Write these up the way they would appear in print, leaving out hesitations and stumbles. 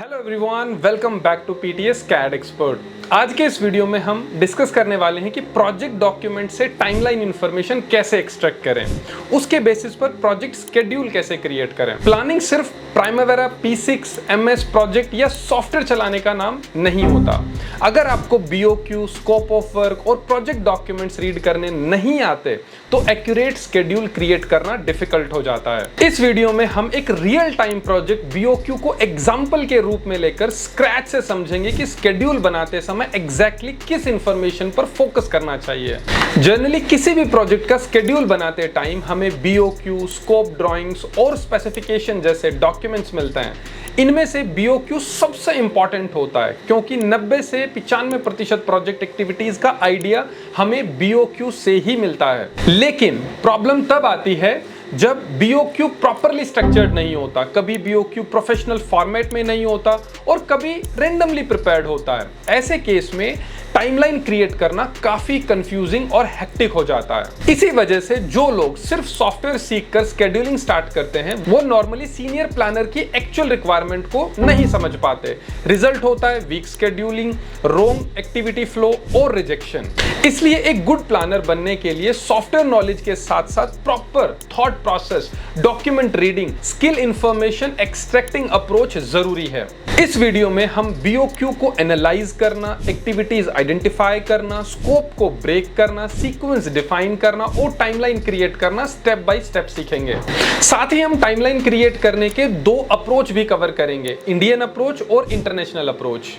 Hello everyone, welcome back to PTS CAD Expert. आज के इस वीडियो में हम डिस्कस करने वाले हैं कि प्रोजेक्ट डॉक्यूमेंट से टाइमलाइन इंफॉर्मेशन कैसे एक्सट्रैक्ट करें, उसके बेसिस पर प्रोजेक्ट शेड्यूल कैसे क्रिएट करें। प्लानिंग सिर्फ प्राइमवेरा, P6, MS प्रोजेक्ट या सॉफ्टवेयर चलाने का नाम नहीं होता। अगर आपको BOQ, स्कोप ऑफ वर्क और प्रोजेक्ट डॉक्यूमेंट्स रीड करने नहीं आते तो एक्यूरेट शेड्यूल क्रिएट करना डिफिकल्ट हो जाता है। इस वीडियो में हम एक रियल टाइम प्रोजेक्ट BOQ को एग्जाम्पल के रूप में लेकर स्क्रैच से समझेंगे कि शेड्यूल बनाते समय एग्जैक्टली किस इंफॉर्मेशन पर फोकस करना चाहिए। जनरली किसी भी प्रोजेक्ट का शेड्यूल बनाते टाइम हमें BOQ, स्कोप ड्राइंग्स और स्पेसिफिकेशन जैसे डॉक्यूमेंट्स मिलते हैं। इनमें से BOQ सबसे इंपॉर्टेंट होता है क्योंकि 90 से 95% प्रोजेक्ट एक्टिविटीज का आइडिया हमें BOQ से ही मिलता है। लेकिन प्रॉब्लम तब आती है जब BOQ प्रॉपरली स्ट्रक्चर्ड नहीं होता, कभी BOQ प्रोफेशनल फॉर्मेट में नहीं होता और कभी रेंडमली प्रिपेयर्ड होता है। ऐसे केस में टाइमलाइन क्रिएट करना काफी कंफ्यूजिंग और हेक्टिक हो जाता है। इसी वजह से जो लोग सिर्फ सॉफ्टवेयर सीखकर शेड्यूलिंग स्टार्ट करते हैं वो नॉर्मली सीनियर प्लानर की एक्चुअल रिक्वायरमेंट को नहीं समझ पाते। रिजल्ट होता है weak scheduling, wrong activity flow और रिजेक्शन। इसलिए एक गुड प्लानर बनने के लिए सॉफ्टवेयर नॉलेज के साथ साथ proper thought process, document reading, skill information extracting approach जरूरी है। इस वीडियो में हम BOQ को एनालाइज करना, एक्टिविटीज आइडेंटिफाई करना, स्कोप को ब्रेक करना, सीक्वेंस डिफाइन करना और टाइमलाइन क्रिएट करना स्टेप बाय स्टेप सीखेंगे। साथ ही हम टाइमलाइन क्रिएट करने के दो अप्रोच भी कवर करेंगे, इंडियन अप्रोच और इंटरनेशनल अप्रोच।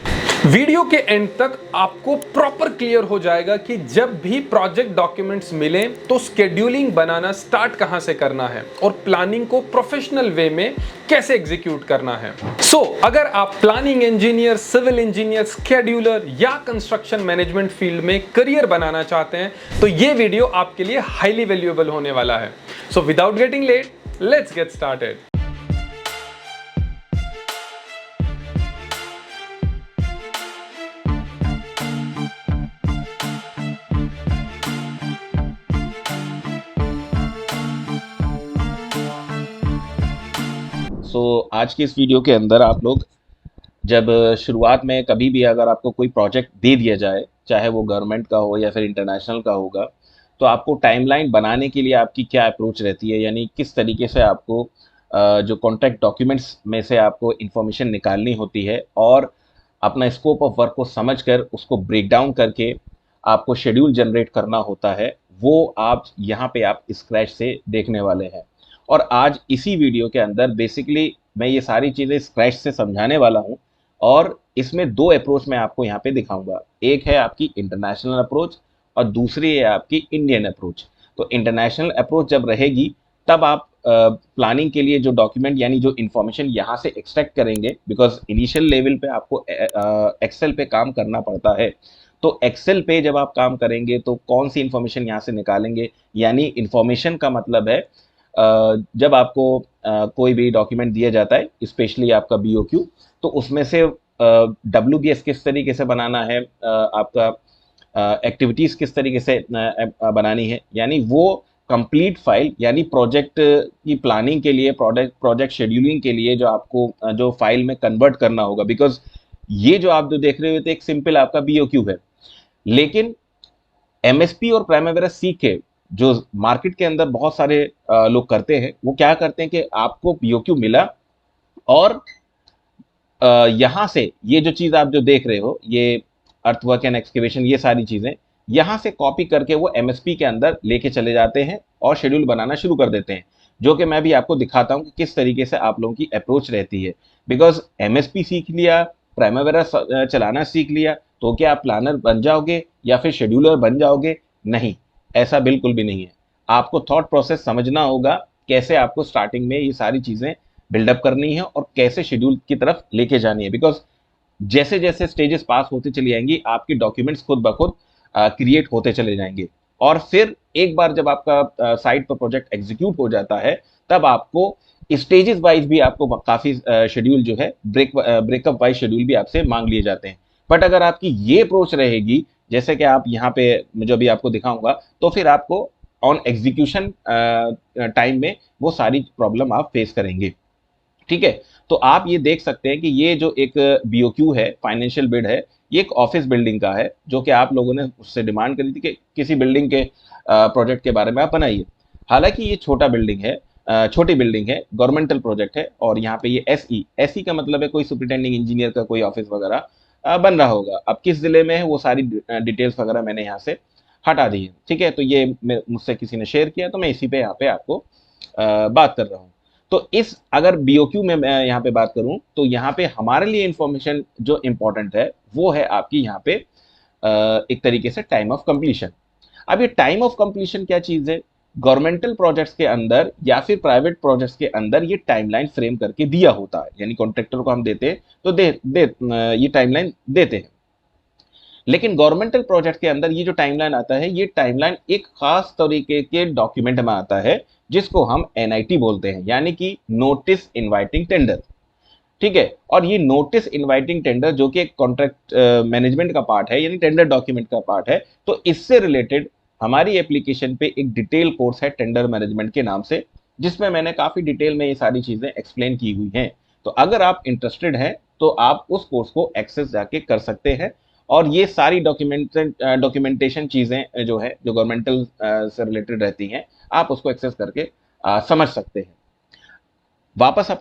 वीडियो के एंड तक आपको प्रॉपर क्लियर हो जाएगा कि जब भी प्रोजेक्ट डॉक्यूमेंट्स मिलें तो शेड्यूलिंग बनाना स्टार्ट कहां से करना है और प्लानिंग को प्रोफेशनल वे में कैसे एग्जीक्यूट करना है। अगर आप planning engineer, civil engineer, scheduler या कंस्ट्रक्शन मैनेजमेंट फील्ड में करियर बनाना चाहते हैं तो ये वीडियो आपके लिए हाईली वैल्यूएबल होने वाला है। So without getting late, let's get started. आज की इस वीडियो के अंदर आप लोग जब शुरुआत में कभी भी अगर आपको कोई प्रोजेक्ट दे दिया जाए, चाहे वो गवर्नमेंट का हो या फिर इंटरनेशनल का होगा, तो आपको टाइमलाइन बनाने के लिए आपकी क्या अप्रोच रहती है, यानी किस तरीके से आपको जो कॉन्ट्रैक्ट डॉक्यूमेंट्स में से आपको इंफॉर्मेशन निकालनी होती है और अपना स्कोप ऑफ वर्क को समझकर उसको ब्रेक डाउन करके आपको शेड्यूल जनरेट करना होता है, वो आप यहाँ पे आप स्क्रैच से देखने वाले हैं। और आज इसी वीडियो के अंदर बेसिकली मैं ये सारी चीज़ें स्क्रैच से समझाने वाला हूँ और इसमें दो अप्रोच मैं आपको यहाँ पे दिखाऊंगा। एक है आपकी इंटरनेशनल अप्रोच और दूसरी है आपकी इंडियन अप्रोच। तो इंटरनेशनल अप्रोच जब रहेगी तब आप प्लानिंग के लिए जो डॉक्यूमेंट यानी जो इन्फॉर्मेशन यहाँ से एक्सट्रैक्ट करेंगे, बिकॉज इनिशियल लेवल पे आपको एक्सेल पे काम करना पड़ता है। तो एक्सेल पे जब आप काम करेंगे तो कौन सी इन्फॉर्मेशन यहाँ से निकालेंगे, यानी इन्फॉर्मेशन का मतलब है जब आपको कोई भी डॉक्यूमेंट दिया जाता है, स्पेशली आपका BOQ, तो उसमें से WBS किस तरीके से बनाना है, आपका एक्टिविटीज़ किस तरीके से बनानी है, यानी वो कंप्लीट फाइल, यानी प्रोजेक्ट की प्लानिंग के लिए, प्रोजेक्ट शेड्यूलिंग के लिए जो आपको जो फाइल में कन्वर्ट करना होगा। बिकॉज ये जो आप जो देख रहे हो तो एक सिंपल आपका BOQ है, लेकिन MSP और प्राइमवेरा सीख के जो मार्केट के अंदर बहुत सारे लोग करते हैं, वो क्या करते हैं कि आपको BOQ मिला और यहाँ से ये जो चीज़ आप जो देख रहे हो, ये अर्थवर्क एंड एक्सकेवेशन, ये सारी चीज़ें यहाँ से कॉपी करके वो MSP के अंदर लेके चले जाते हैं और शेड्यूल बनाना शुरू कर देते हैं, जो कि मैं भी आपको दिखाता हूँ कि किस तरीके से आप लोगों की अप्रोच रहती है। बिकॉज MSP सीख लिया, प्राइमवेरा चलाना सीख लिया तो क्या आप प्लानर बन जाओगे या फिर शेड्यूलर बन जाओगे? नहीं, ऐसा बिल्कुल भी नहीं है। आपको थॉट प्रोसेस समझना होगा, कैसे आपको स्टार्टिंग में ये सारी चीज़ें बिल्डअप करनी है और कैसे शेड्यूल की तरफ लेके जानी है। बिकॉज जैसे जैसे स्टेजेस पास होती चली जाएंगी, आपकी डॉक्यूमेंट्स खुद ब खुद क्रिएट होते चले जाएंगे और फिर एक बार जब आपका साइट पर प्रोजेक्ट एग्जीक्यूट हो जाता है, तब आपको स्टेजेस वाइज भी आपको काफ़ी शेड्यूल जो है ब्रेकअप वाइज शेड्यूल भी आपसे मांग लिए जाते हैं। बट अगर आपकी ये अप्रोच रहेगी, जैसे कि आप यहाँ पे जो भी आपको दिखाऊंगा, तो फिर आपको ऑन एग्जीक्यूशन टाइम में वो सारी प्रॉब्लम आप फेस करेंगे। ठीक है। तो आप ये देख सकते हैं कि ये जो एक बीओक्यू है, फाइनेंशियल बिड है, ये एक ऑफिस बिल्डिंग का है, जो कि आप लोगों ने उससे डिमांड करी थी कि किसी बिल्डिंग के प्रोजेक्ट के बारे में आप बनाइए। हालांकि ये छोटा बिल्डिंग है, छोटी बिल्डिंग है, गवर्नमेंटल प्रोजेक्ट है, और यहाँ पे ये एसई का मतलब है कोई सुपरिटेंडिंग इंजीनियर का कोई ऑफिस वगैरह बन रहा होगा। अब किस जिले में है वो सारी डिटेल्स वगैरह मैंने यहाँ से हटा दी है, ठीक है। तो ये मुझसे किसी ने शेयर किया, तो मैं इसी पे यहाँ पे आपको बात कर रहा हूँ। तो इस अगर बीओक्यू में मैं यहाँ पे बात करूँ, तो यहाँ पे हमारे लिए इंफॉर्मेशन जो इम्पोर्टेंट है वो है आपकी यहाँ पे एक तरीके से टाइम ऑफ कंप्लीशन। अब ये टाइम ऑफ कंप्लीशन क्या चीज है? गवर्नमेंटल प्रोजेक्ट्स के अंदर या फिर प्राइवेट प्रोजेक्ट्स के अंदर ये टाइमलाइन फ्रेम करके दिया होता है, यानी कॉन्ट्रैक्टर को हम देते हैं तो ये टाइमलाइन देते हैं। लेकिन गवर्नमेंटल प्रोजेक्ट के अंदर ये जो टाइमलाइन आता है, ये टाइमलाइन एक खास तरीके के डॉक्यूमेंट में आता है, जिसको हम एनआईटी बोलते हैं, यानी कि नोटिस इनवाइटिंग टेंडर, ठीक है। और ये नोटिस इनवाइटिंग टेंडर जो कि एक कॉन्ट्रैक्ट मैनेजमेंट का पार्ट है, यानी टेंडर डॉक्यूमेंट का पार्ट है, तो इससे रिलेटेड हमारी एप्लीकेशन पे एक डिटेल कोर्स है टेंडर मैनेजमेंट के नाम से, जिसमें मैंने काफी डिटेल में ये सारी चीजें एक्सप्लेन की हुई हैं। तो अगर आप इंटरेस्टेड हैं तो आप उस कोर्स को एक्सेस जाके कर सकते हैं, और ये सारी डॉक्यूमेंटेशन चीजें जो है, जो गवर्नमेंटल से रिलेटेड रहती हैं, आप उसको एक्सेस करके समझ सकते हैं। वापस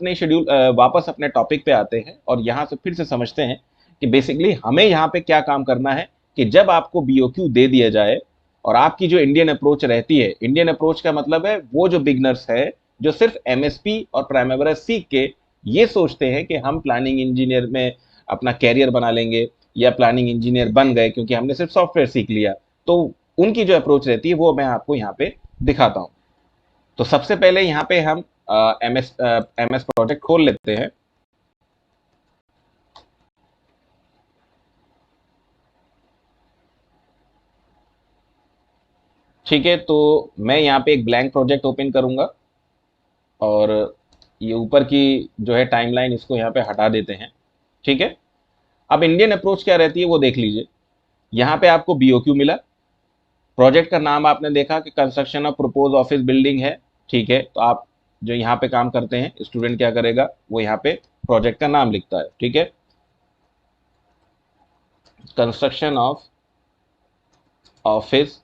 अपने टॉपिक पे आते हैं, और यहाँ से फिर से समझते हैं कि बेसिकली हमें यहाँ पे क्या काम करना है। कि जब आपको बीओक्यू दे दिया जाए, और आपकी जो इंडियन अप्रोच रहती है, इंडियन अप्रोच का मतलब है वो जो बिगनर्स है, जो सिर्फ एमएसपी और प्राइमरी सीख के ये सोचते हैं कि हम प्लानिंग इंजीनियर में अपना कैरियर बना लेंगे, या प्लानिंग इंजीनियर बन गए क्योंकि हमने सिर्फ सॉफ्टवेयर सीख लिया, तो उनकी जो अप्रोच रहती है वो मैं आपको यहाँ पे दिखाता हूँ। तो सबसे पहले यहाँ पे हम एमएस प्रोजेक्ट खोल लेते हैं। ठीक है, तो मैं यहाँ पे एक ब्लैंक प्रोजेक्ट ओपन करूंगा, और ये ऊपर की जो है टाइमलाइन, इसको यहाँ पे हटा देते हैं, ठीक है। अब इंडियन अप्रोच क्या रहती है वो देख लीजिए। यहाँ पे आपको बीओक्यू मिला, प्रोजेक्ट का नाम आपने देखा कि construction of propose office building है, ठीक है। तो आप जो यहाँ पे काम करते हैं स्टूडेंट क्या करेगा, वो यहाँ पे प्रोजेक्ट का नाम लिखता है, ठीक है, कंस्ट्रक्शन ऑफ ऑफिस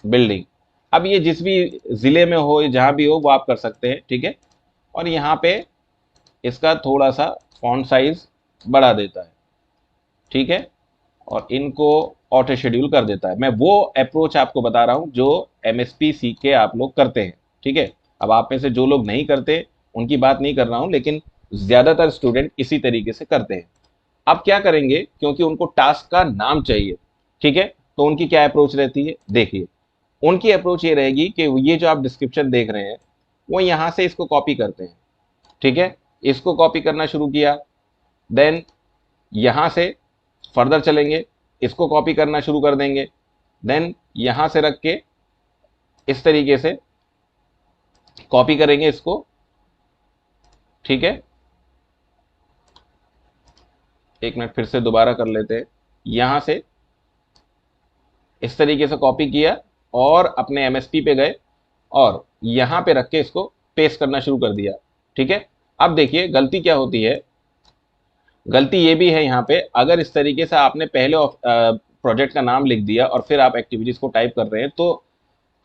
बिल्डिंग। अब ये जिस भी जिले में हो, जहां भी हो, वो आप कर सकते हैं, ठीक है। और यहाँ पे इसका थोड़ा सा फॉन्ट साइज बढ़ा देता है, ठीक है, और इनको ऑटो शेड्यूल कर देता है। मैं वो अप्रोच आपको बता रहा हूं जो एमएसपी सीख के आप लोग करते हैं, ठीक है। अब आप में से जो लोग नहीं करते उनकी बात नहीं कर रहा हूं, लेकिन ज्यादातर स्टूडेंट इसी तरीके से करते हैं। अब क्या करेंगे, क्योंकि उनको टास्क का नाम चाहिए, ठीक है, तो उनकी क्या अप्रोच रहती है, देखिए। उनकी अप्रोच ये रहेगी कि ये जो आप डिस्क्रिप्शन देख रहे हैं, वो यहाँ से इसको कॉपी करते हैं, ठीक है। इसको कॉपी करना शुरू किया, देन यहाँ से फर्दर चलेंगे, इसको कॉपी करना शुरू कर देंगे, देन यहाँ से रख के इस तरीके से कॉपी करेंगे इसको, ठीक है। एक मिनट फिर से दोबारा कर लेते हैं। यहाँ से इस तरीके से कॉपी किया, और अपने एमएसपी पे गए, और यहाँ पे रख के इसको पेस्ट करना शुरू कर दिया, ठीक है। अब देखिए गलती क्या होती है, गलती ये भी है यहाँ पे, अगर इस तरीके से आपने पहले प्रोजेक्ट का नाम लिख दिया और फिर आप एक्टिविटीज को टाइप कर रहे हैं, तो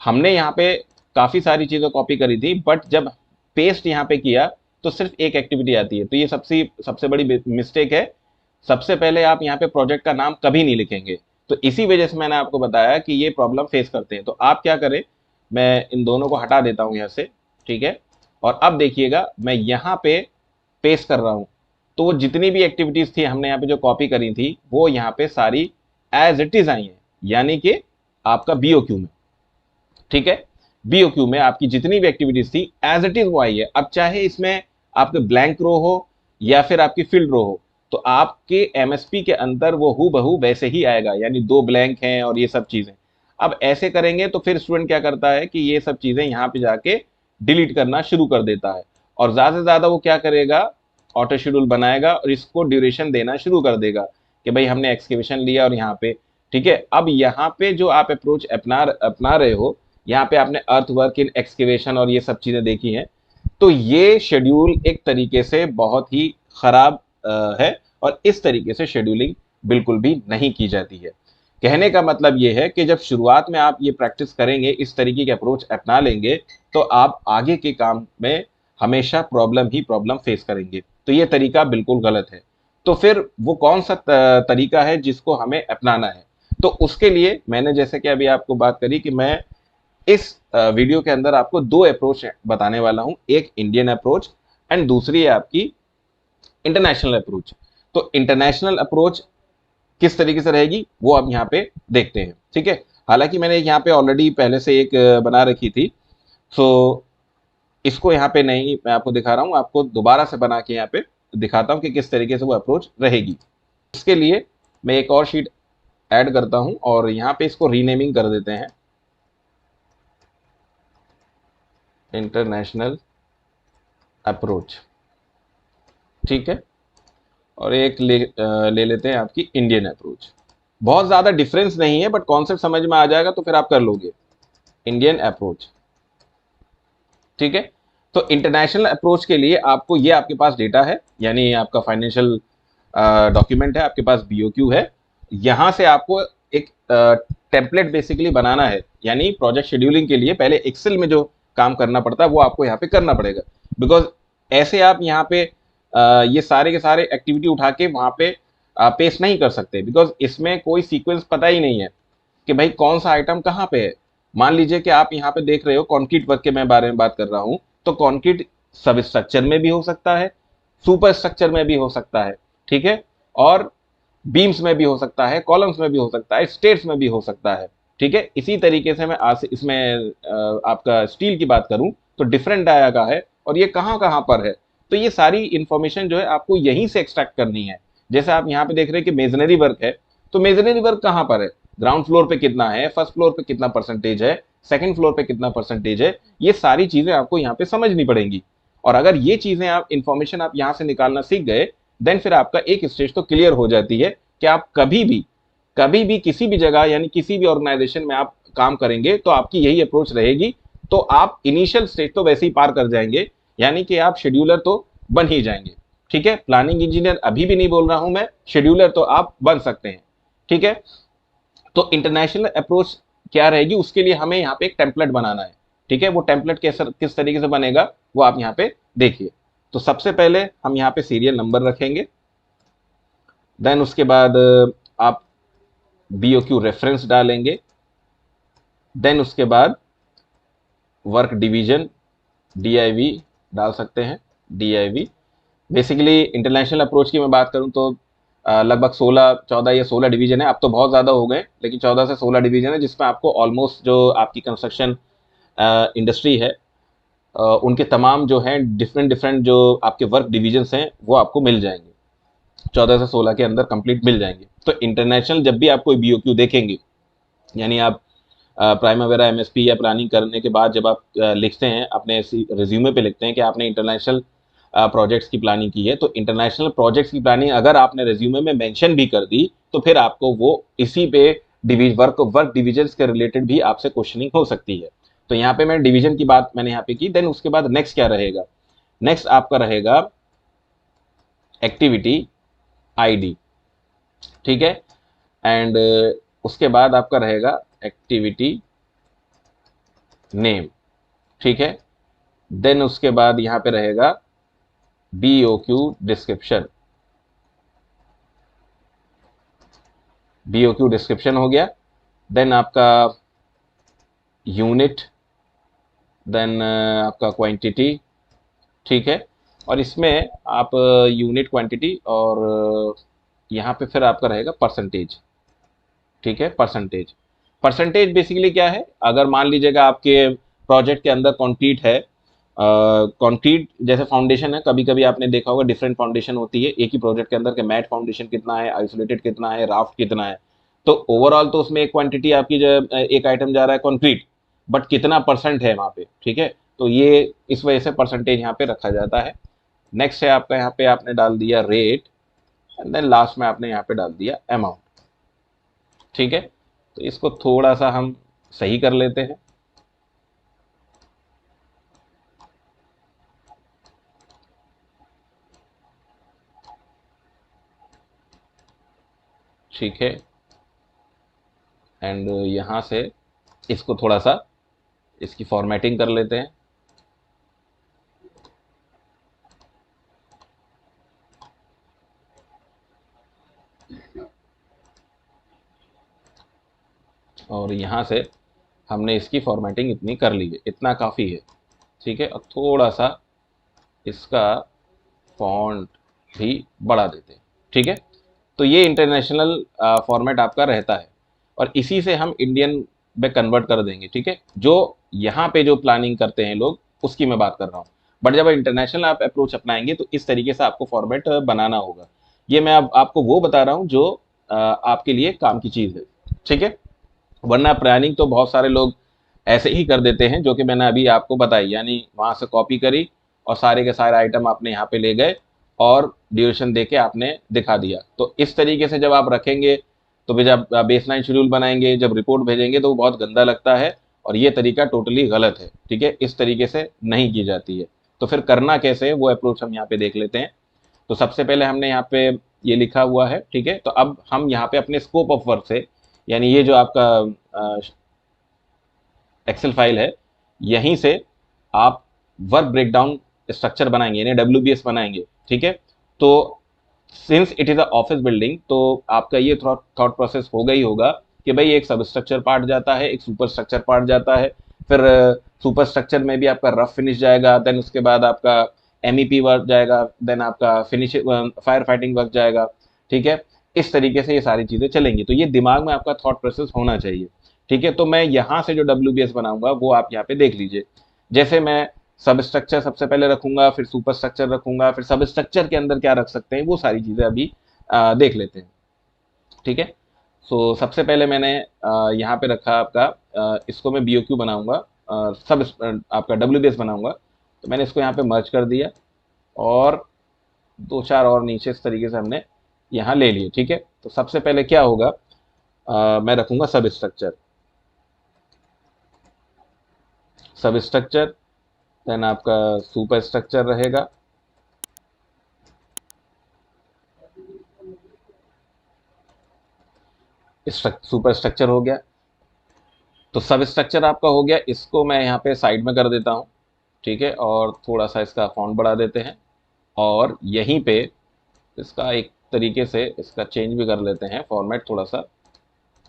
हमने यहाँ पे काफ़ी सारी चीज़ें कॉपी करी थी, बट जब पेस्ट यहाँ पे किया तो सिर्फ एक एक्टिविटी आती है। तो ये सबसे बड़ी मिस्टेक है। सबसे पहले आप यहाँ पे प्रोजेक्ट का नाम कभी नहीं लिखेंगे, तो इसी वजह से मैंने आपको बताया कि ये प्रॉब्लम फेस करते हैं। तो आप क्या करें, मैं इन दोनों को हटा देता हूँ यहाँ से, ठीक है। और अब देखिएगा मैं यहाँ पे पेस्ट कर रहा हूँ, तो वो जितनी भी एक्टिविटीज़ थी हमने यहाँ पे जो कॉपी करी थी, वो यहाँ पे सारी एज इट इज़ आई हैं, यानी कि आपका बीओक्यू में, ठीक है। बीओक्यू में आपकी जितनी भी एक्टिविटीज थी एज इट इज वो आई है। अब चाहे इसमें आपके ब्लैंक रो हो या फिर आपकी फील्ड रो हो, तो आपके एमएसपी के अंदर वो हूबहू वैसे ही आएगा, यानी 2 ब्लैंक हैं और ये सब चीजें। अब ऐसे करेंगे तो फिर स्टूडेंट क्या करता है कि ये सब चीजें यहाँ पे जाके डिलीट करना शुरू कर देता है, और ज्यादा से ज्यादा वो क्या करेगा, ऑटो शेड्यूल बनाएगा और इसको ड्यूरेशन देना शुरू कर देगा कि भाई हमने एक्सकेवेशन लिया और यहाँ पे, ठीक है। अब यहाँ पे जो आप अप्रोच अपना रहे हो, यहाँ पे आपने अर्थ वर्क इन एक्सकेवेशन और ये सब चीजें देखी हैं, तो ये शेड्यूल एक तरीके से बहुत ही खराब है, और इस तरीके से शेड्यूलिंग बिल्कुल भी नहीं की जाती है। कहने का मतलब ये है कि जब शुरुआत में आप ये प्रैक्टिस करेंगे, इस तरीके के अप्रोच अपना लेंगे, तो आप आगे के काम में हमेशा प्रॉब्लम ही प्रॉब्लम फेस करेंगे। तो ये तरीका बिल्कुल गलत है। तो फिर वो कौन सा तरीका है जिसको हमें अपनाना है? तो उसके लिए मैंने जैसे कि अभी आपको बात करी कि मैं इस वीडियो के अंदर आपको दो अप्रोच बताने वाला हूं, एक इंडियन अप्रोच एंड दूसरी है आपकी इंटरनेशनल अप्रोच। तो इंटरनेशनल अप्रोच किस तरीके से रहेगी वो अब यहाँ पे देखते हैं, ठीक है। हालांकि मैंने यहाँ पे ऑलरेडी पहले से एक बना रखी थी, सो इसको यहाँ पे नहीं मैं आपको दिखा रहा हूँ, आपको दोबारा से बना के यहाँ पे दिखाता हूँ कि किस तरीके से वो अप्रोच रहेगी। इसके लिए मैं एक और शीट ऐड करता हूँ और यहाँ पे इसको रीनेमिंग कर देते हैं, इंटरनेशनल अप्रोच, ठीक है। और एक ले लेते हैं आपकी इंडियन अप्रोच। बहुत ज़्यादा डिफरेंस नहीं है, बट कॉन्सेप्ट समझ में आ जाएगा तो फिर आप कर लोगे। इंडियन अप्रोच, ठीक है। तो इंटरनेशनल अप्रोच के लिए आपको ये आपके पास डेटा है, यानी आपका फाइनेंशियल डॉक्यूमेंट है, आपके पास बीओक्यू है। यहाँ से आपको एक टेम्पलेट बेसिकली बनाना है, यानी प्रोजेक्ट शेड्यूलिंग के लिए पहले एक्सेल में जो काम करना पड़ता है वो आपको यहाँ पे करना पड़ेगा। बिकॉज ऐसे आप यहाँ पे ये सारे के सारे एक्टिविटी उठा के वहाँ पे पेस्ट नहीं कर सकते, बिकॉज इसमें कोई सीक्वेंस पता ही नहीं है कि भाई कौन सा आइटम कहाँ पे है। मान लीजिए कि आप यहाँ पे देख रहे हो कंक्रीट वर्क के मैं बारे में बात कर रहा हूँ, तो कंक्रीट सब स्ट्रक्चर में भी हो सकता है, सुपर स्ट्रक्चर में भी हो सकता है, ठीक है, और बीम्स में भी हो सकता है, कॉलम्स में भी हो सकता है, स्टेट्स में भी हो सकता है, ठीक है। इसी तरीके से मैं आज इसमें आपका स्टील की बात करूं तो डिफरेंट डाया का है और ये कहाँ कहाँ पर है। तो ये सारी इंफॉर्मेशन जो है आपको यहीं से एक्सट्रैक्ट करनी है। जैसे आप यहाँ पे देख रहे हैं कि मेजनरी वर्क है, तो मेजनरी वर्क कहाँ पर है, ग्राउंड फ्लोर पे कितना है, फर्स्ट फ्लोर पे कितना परसेंटेज है, सेकंड फ्लोर पे कितना परसेंटेज है, ये सारी चीजें आपको यहाँ पे समझनी पड़ेंगी। और अगर ये चीजें आप इंफॉर्मेशन आप यहाँ से निकालना सीख गए, देन फिर आपका एक स्टेज तो क्लियर हो जाती है कि आप कभी भी किसी भी जगह यानी किसी भी ऑर्गेनाइजेशन में आप काम करेंगे तो आपकी यही अप्रोच रहेगी, तो आप इनिशियल स्टेज तो वैसे ही पार कर जाएंगे, यानी कि आप शेड्यूलर तो बन ही जाएंगे, ठीक है। प्लानिंग इंजीनियर अभी भी नहीं बोल रहा हूं मैं, शेड्यूलर तो आप बन सकते हैं, ठीक है। तो इंटरनेशनल अप्रोच क्या रहेगी, उसके लिए हमें यहाँ पे एक टेम्पलेट बनाना है, ठीक है। वो टेम्पलेट किस तरीके से बनेगा वो आप यहाँ पे देखिए। तो सबसे पहले हम यहाँ पे सीरियल नंबर रखेंगे, देन उसके बाद आप बीओक्यू रेफरेंस डालेंगे, देन उसके बाद वर्क डिवीजन डीआईवी डाल सकते हैं, डीआईवी। बेसिकली इंटरनेशनल अप्रोच की मैं बात करूं तो लगभग 16 14 या 16 डिवीजन है, अब तो बहुत ज़्यादा हो गए, लेकिन 14 से 16 डिवीजन है, जिसमें आपको ऑलमोस्ट जो आपकी कंस्ट्रक्शन इंडस्ट्री है उनके तमाम जो हैं डिफरेंट डिफरेंट जो आपके वर्क डिवीजन्स हैं वो आपको मिल जाएंगे, 14 से 16 के अंदर कंप्लीट मिल जाएंगे। तो इंटरनेशनल जब भी आप कोई बीओक्यू देखेंगे, यानी आप प्राइमवेरा एमएसपी या प्लानिंग करने के बाद जब आप लिखते हैं अपने रिज्यूमे पे लिखते हैं कि आपने इंटरनेशनल प्रोजेक्ट्स की प्लानिंग की है, तो इंटरनेशनल प्रोजेक्ट्स की प्लानिंग अगर आपने रिज्यूमे में मेंशन भी कर दी तो फिर आपको वो इसी पे वर्क डिविजन्स के रिलेटेड भी आपसे क्वेश्चनिंग हो सकती है। तो यहाँ पे मैं डिवीजन की बात मैंने यहाँ पे की। देन उसके बाद नेक्स्ट क्या रहेगा, नेक्स्ट आपका रहेगा एक्टिविटी आईडी, ठीक है, एंड उसके बाद आपका रहेगा एक्टिविटी नेम, ठीक है। देन उसके बाद यहाँ पे रहेगा बीओक्यू डिस्क्रिप्शन, बीओक्यू डिस्क्रिप्शन हो गया। देन आपका यूनिट, देन आपका क्वांटिटी, ठीक है। और इसमें आप यूनिट क्वांटिटी और यहाँ पे फिर आपका रहेगा परसेंटेज, ठीक है। परसेंटेज परसेंटेज बेसिकली क्या है, अगर मान लीजिएगा आपके प्रोजेक्ट के अंदर कंक्रीट है, कंक्रीट जैसे फाउंडेशन है, कभी कभी आपने देखा होगा डिफरेंट फाउंडेशन होती है एक ही प्रोजेक्ट के अंदर के, मैट फाउंडेशन कितना है, आइसोलेटेड कितना है, राफ्ट कितना है। तो ओवरऑल तो उसमें एक क्वांटिटी आपकी जो एक आइटम जा रहा है कंक्रीट, बट कितना परसेंट है वहाँ पे, ठीक है। तो ये इस वजह से परसेंटेज यहाँ पे रखा जाता है। नेक्स्ट है आपका, यहाँ पे आपने डाल दिया रेट, एंड देन लास्ट में आपने यहाँ पे डाल दिया अमाउंट, ठीक है। तो इसको थोड़ा सा हम सही कर लेते हैं। ठीक है। एंड यहाँ से इसको थोड़ा सा इसकी फॉर्मेटिंग कर लेते हैं। और यहाँ से हमने इसकी फॉर्मेटिंग इतनी कर ली है, इतना काफ़ी है। ठीक है, अब थोड़ा सा इसका फॉन्ट भी बढ़ा देते हैं। ठीक है, तो ये इंटरनेशनल फॉर्मेट आपका रहता है और इसी से हम इंडियन में कन्वर्ट कर देंगे। ठीक है, जो यहाँ पे जो प्लानिंग करते हैं लोग, उसकी मैं बात कर रहा हूँ। बट जब इंटरनेशनल आप अप्रोच अपनाएंगे तो इस तरीके से आपको फॉर्मेट बनाना होगा। ये मैं अब आपको वो बता रहा हूँ जो आपके लिए काम की चीज़ है। ठीक है, वरना प्लानिंग तो बहुत सारे लोग ऐसे ही कर देते हैं, जो कि मैंने अभी आपको बताई, यानी वहाँ से कॉपी करी और सारे के सारे आइटम आपने यहाँ पे ले गए और ड्यूरेशन दे के आपने दिखा दिया। तो इस तरीके से जब आप रखेंगे तो फिर जब बेसलाइन शेड्यूल बनाएंगे, जब रिपोर्ट भेजेंगे तो वो बहुत गंदा लगता है और ये तरीका टोटली गलत है। ठीक है, इस तरीके से नहीं की जाती है। तो फिर करना कैसे है वो अप्रोच हम यहाँ पे देख लेते हैं। तो सबसे पहले हमने यहाँ पे ये लिखा हुआ है। ठीक है, तो अब हम यहाँ पे अपने स्कोप ऑफ वर्क से, यानी ये जो आपका एक्सेल फाइल है, यहीं से आप वर्क ब्रेकडाउन स्ट्रक्चर बनाएंगे, यानी WBS बनाएंगे। ठीक है, तो since it is a office building, तो आपका ये थॉट प्रोसेस होगा ही होगा कि भाई एक सब स्ट्रक्चर पार्ट जाता है, एक सुपर स्ट्रक्चर पार्ट जाता है, फिर सुपर स्ट्रक्चर में भी आपका रफ फिनिश जाएगा, देन उसके बाद आपका MEP वर्क जाएगा, देन आपका फिनिश फायर फाइटिंग वर्क जाएगा। ठीक है, इस तरीके से ये सारी चीज़ें चलेंगी। तो ये दिमाग में आपका थॉट प्रोसेस होना चाहिए। ठीक है, तो मैं यहाँ से जो WBS बनाऊंगा वो आप यहाँ पे देख लीजिए। जैसे मैं सब स्ट्रक्चर सबसे पहले रखूंगा, फिर सुपर स्ट्रक्चर रखूंगा, फिर सब स्ट्रक्चर के अंदर क्या रख सकते हैं वो सारी चीज़ें अभी देख लेते हैं। ठीक है, सो सबसे पहले मैंने यहाँ पे रखा आपका इसको मैं BOQ बनाऊंगा, सब आपका WBS बनाऊंगा। तो मैंने इसको यहाँ पे मर्ज कर दिया और दो चार और नीचे इस तरीके से हमने यहाँ ले लिए। ठीक है, तो सबसे पहले क्या होगा, मैं रखूंगा सब स्ट्रक्चर, देन आपका सुपर स्ट्रक्चर रहेगा, सुपर स्ट्रक्चर हो गया। तो सब स्ट्रक्चर आपका हो गया, इसको मैं यहाँ पे साइड में कर देता हूँ। ठीक है, और थोड़ा सा इसका फॉन्ट बढ़ा देते हैं और यहीं पे इसका एक तरीके से इसका चेंज भी कर लेते हैं फॉर्मेट थोड़ा सा।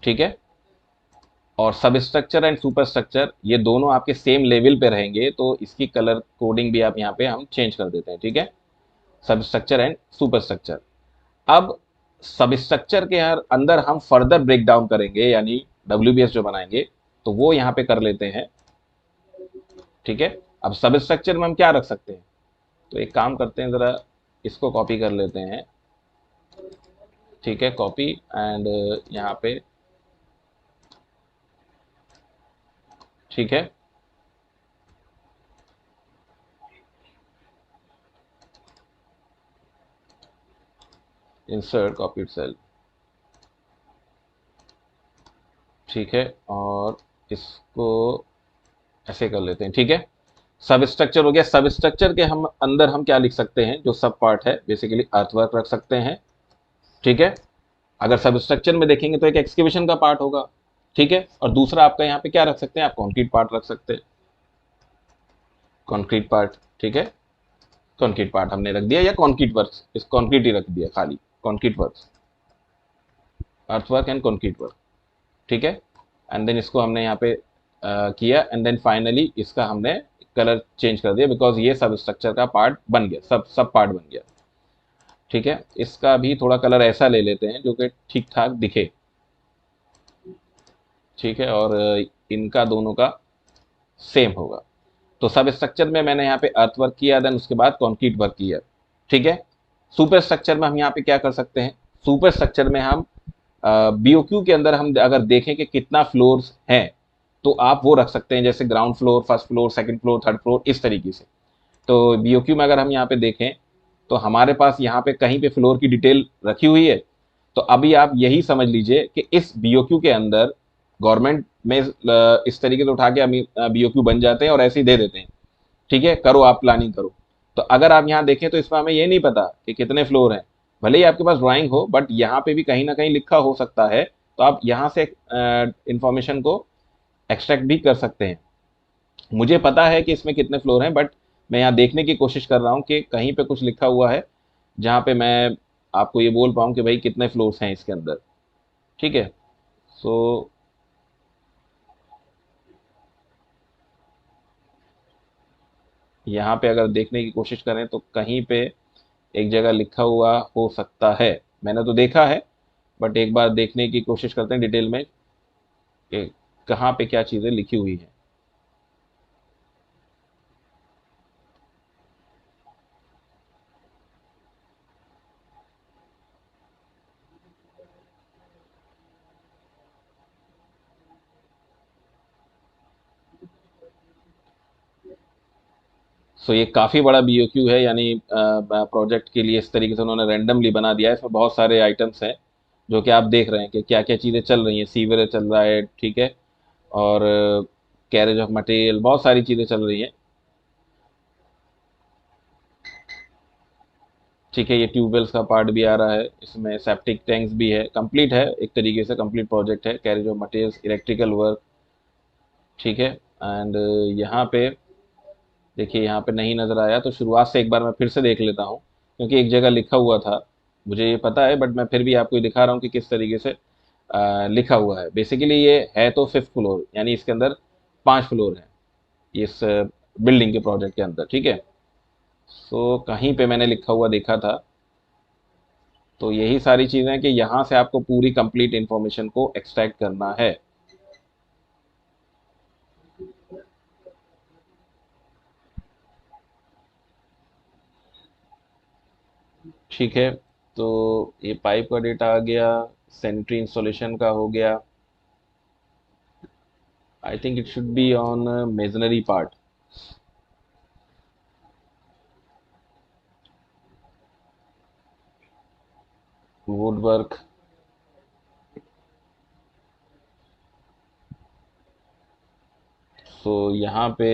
ठीक है, और सब स्ट्रक्चर एंड सुपर स्ट्रक्चर ये दोनों आपके सेम लेवल पे रहेंगे, तो इसकी कलर कोडिंग भी आप यहाँ पे हम चेंज कर देते हैं। ठीक है, सब स्ट्रक्चर एंड सुपर स्ट्रक्चर। अब सब स्ट्रक्चर के अंदर हम फर्दर ब्रेक डाउन करेंगे, यानी WBS जो बनाएंगे तो वो यहाँ पे कर लेते हैं। ठीक है, अब सब स्ट्रक्चर में हम क्या रख सकते हैं, तो एक काम करते हैं, ज़रा इसको कॉपी कर लेते हैं। ठीक है, कॉपी एंड यहाँ पे। ठीक है, इंसर्ट कॉपी सेल। ठीक है, और इसको ऐसे कर लेते हैं। ठीक है, सब स्ट्रक्चर हो गया। सब स्ट्रक्चर के हम अंदर हम क्या लिख सकते हैं, जो सब पार्ट है बेसिकली अर्थवर्क रख सकते हैं। ठीक है, अगर सब स्ट्रक्चर में देखेंगे तो एक एक्सकेवेशन का पार्ट होगा। ठीक है, और दूसरा आपका यहाँ पे क्या रख सकते हैं, आप कंक्रीट पार्ट रख सकते हैं, कंक्रीट पार्ट। ठीक है, कंक्रीट पार्ट हमने रख दिया, या कंक्रीट वर्क्स, इस कंक्रीट ही रख दिया खाली, concrete works, earthwork and concrete work. ठीक है, एंड देन इसको हमने यहाँ पे किया एंड देन फाइनली इसका हमने कलर चेंज कर दिया, बिकॉज ये सब स्ट्रक्चर का पार्ट बन गया, सब पार्ट बन गया। ठीक है, इसका भी थोड़ा कलर ऐसा ले लेते हैं जो कि ठीक ठाक दिखे। ठीक है, और इनका दोनों का सेम होगा। तो सब स्ट्रक्चर में मैंने यहाँ पे अर्थ वर्क किया, देन उसके बाद कंक्रीट वर्क किया। ठीक है, सुपर स्ट्रक्चर में हम यहाँ पे क्या कर सकते हैं, सुपर स्ट्रक्चर में हम BOQ के अंदर हम अगर देखें कि कितना फ्लोर्स हैं तो आप वो रख सकते हैं, जैसे ground floor, first floor, second floor, third floor, इस तरीके से। तो BOQ में अगर हम यहाँ पे देखें तो हमारे पास यहाँ पे कहीं पे फ्लोर की डिटेल रखी हुई है। तो अभी आप यही समझ लीजिए कि इस BOQ के अंदर गवर्नमेंट में इस तरीके से उठा के BOQ बन जाते हैं और ऐसे ही दे देते हैं। ठीक है, करो आप प्लानिंग करो। तो अगर आप यहाँ देखें तो इसमें हमें ये नहीं पता कि कितने फ्लोर हैं, भले ही आपके पास ड्राइंग हो, बट यहाँ पे भी कहीं ना कहीं लिखा हो सकता है, तो आप यहाँ से इंफॉर्मेशन को एक्सट्रैक्ट भी कर सकते हैं। मुझे पता है कि इसमें कितने फ्लोर हैं, बट मैं यहाँ देखने की कोशिश कर रहा हूँ कि कहीं पे कुछ लिखा हुआ है जहाँ पे मैं आपको ये बोल पाऊँ कि भाई कितने फ्लोर्स हैं इसके अंदर। ठीक है, सो यहाँ पे अगर देखने की कोशिश करें तो कहीं पे एक जगह लिखा हुआ हो सकता है, मैंने तो देखा है, बट एक बार देखने की कोशिश करते हैं डिटेल में कि कहाँ पे क्या चीज़ें लिखी हुई हैं। सो ये काफ़ी बड़ा बीओक्यू है, यानी प्रोजेक्ट के लिए इस तरीके से उन्होंने रैंडमली बना दिया है। इसमें बहुत सारे आइटम्स हैं जो कि आप देख रहे हैं कि क्या क्या चीज़ें चल रही हैं। सीवरेज चल रहा है, ठीक है, और कैरेज ऑफ मटेरियल, बहुत सारी चीज़ें चल रही हैं। ठीक है, ये ट्यूबवेल्स का पार्ट भी आ रहा है, इसमें सेप्टिक टैंक्स भी है, कंप्लीट है, एक तरीके से कंप्लीट प्रोजेक्ट है। Carriage of materials, electrical work, ठीक है। एंड यहाँ पे देखिए, यहाँ पे नहीं नज़र आया तो शुरुआत से एक बार मैं फिर से देख लेता हूँ, क्योंकि एक जगह लिखा हुआ था, मुझे ये पता है, बट मैं फिर भी आपको ये दिखा रहा हूँ कि किस तरीके से लिखा हुआ है। बेसिकली ये है तो फिफ्थ फ्लोर, यानी इसके अंदर 5 फ्लोर हैं इस बिल्डिंग के प्रोजेक्ट के अंदर। ठीक है, सो कहीं पे मैंने लिखा हुआ देखा था, तो यही सारी चीज़ें हैं कि यहाँ से आपको पूरी कंप्लीट इंफॉर्मेशन को एक्सट्रैक्ट करना है। ठीक है, तो ये पाइप का डेटा आ गया, सेंट्री इंस्टॉलेशन का हो गया। I think it should be on masonry part. Wood work, so यहाँ पे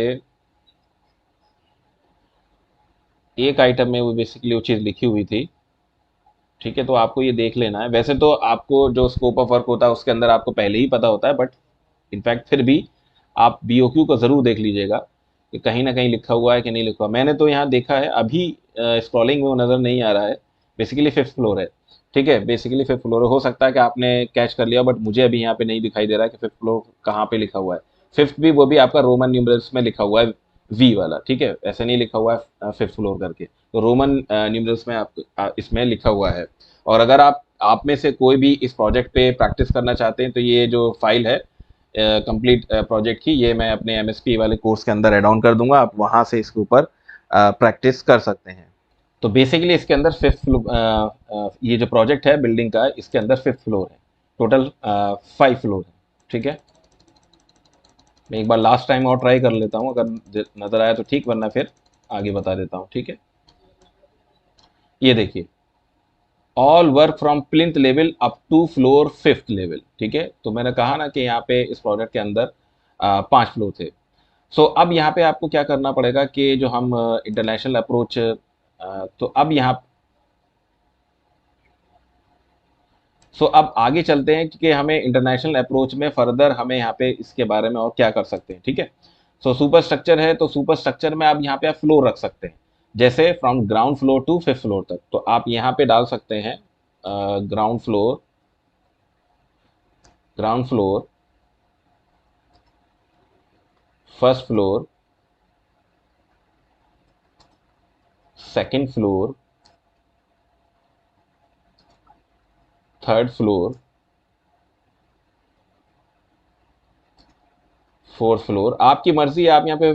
एक आइटम में वो बेसिकली वो चीज़ लिखी हुई थी। ठीक है, तो आपको ये देख लेना है। वैसे तो आपको जो स्कोप ऑफ वर्क होता है उसके अंदर आपको पहले ही पता होता है, बट इनफैक्ट फिर भी आप बीओक्यू को ज़रूर देख लीजिएगा कि कहीं ना कहीं लिखा हुआ है कि नहीं लिखा हुआ। मैंने तो यहाँ देखा है, अभी स्क्रॉलिंग में वो नज़र नहीं आ रहा है। बेसिकली फिफ्थ फ्लोर है। ठीक है, बेसिकली फिफ्थ फ्लोर हो सकता है कि आपने कैच कर लिया, बट मुझे अभी यहाँ पे नहीं दिखाई दे रहा है कि फिफ्थ फ्लोर कहाँ पे लिखा हुआ है। फिफ्थ भी, वो भी आपका रोमन न्यूमरल्स में लिखा हुआ है, वी वाला। ठीक है, ऐसे नहीं लिखा हुआ है फिफ्थ फ्लोर करके, तो रोमन न्यूमरल्स में इसमें लिखा हुआ है। और अगर आप में से कोई भी इस प्रोजेक्ट पे प्रैक्टिस करना चाहते हैं, तो ये जो फाइल है कंप्लीट प्रोजेक्ट की, ये मैं अपने एमएसपी वाले कोर्स के अंदर ऐड ऑन कर दूंगा, आप वहाँ से इसके ऊपर प्रैक्टिस कर सकते हैं। तो बेसिकली इसके अंदर फिफ्थ फ्लोर, ये जो प्रोजेक्ट है बिल्डिंग का, इसके अंदर फिफ्थ फ्लोर है। टोटल 5 फ्लोर है। ठीक है, मैं एक बार लास्ट टाइम और ट्राई कर लेता हूँ, अगर नज़र आया तो ठीक, वरना फिर आगे बता देता हूँ। ठीक है, ये देखिए, all work from plinth level up to floor fifth level. ठीक है, तो मैंने कहा ना कि यहाँ पे इस प्रोजेक्ट के अंदर 5 फ्लोर थे। सो अब यहाँ पे आपको क्या करना पड़ेगा कि जो हम इंटरनेशनल अप्रोच, तो अब यहाँ, सो अब आगे चलते हैं कि हमें इंटरनेशनल अप्रोच में फर्दर हमें यहाँ पे इसके बारे में और क्या कर सकते हैं। ठीक है, सो सुपर स्ट्रक्चर है, तो सुपर स्ट्रक्चर में आप यहाँ पे आप फ्लोर रख सकते हैं, जैसे from ground floor to fifth floor तक। तो आप यहाँ पे डाल सकते हैं ground floor, ground floor, first floor, second floor, third floor, fourth floor. आपकी मर्जी है, आप यहाँ पे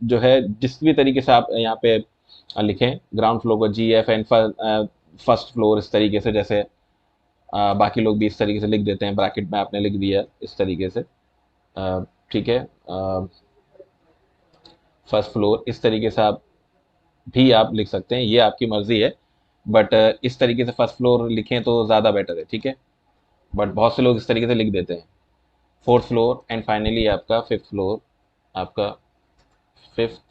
जो है जिस भी तरीके से आप यहाँ पे लिखें ग्राउंड फ्लोर को GF एंड फर्स्ट फ्लोर, इस तरीके से, जैसे बाकी लोग भी इस तरीके से लिख देते हैं, ब्रैकेट में आपने लिख दिया इस तरीके से। ठीक है, फर्स्ट फ्लोर, इस तरीके से आप भी आप लिख सकते हैं, ये आपकी मर्जी है। बट इस तरीके से फर्स्ट फ्लोर लिखें तो ज़्यादा बेटर है। ठीक है, बट बहुत से लोग इस तरीके से लिख देते हैं। फोर्थ फ्लोर एंड फाइनली आपका फिफ्थ फ्लोर, आपका फिफ्थ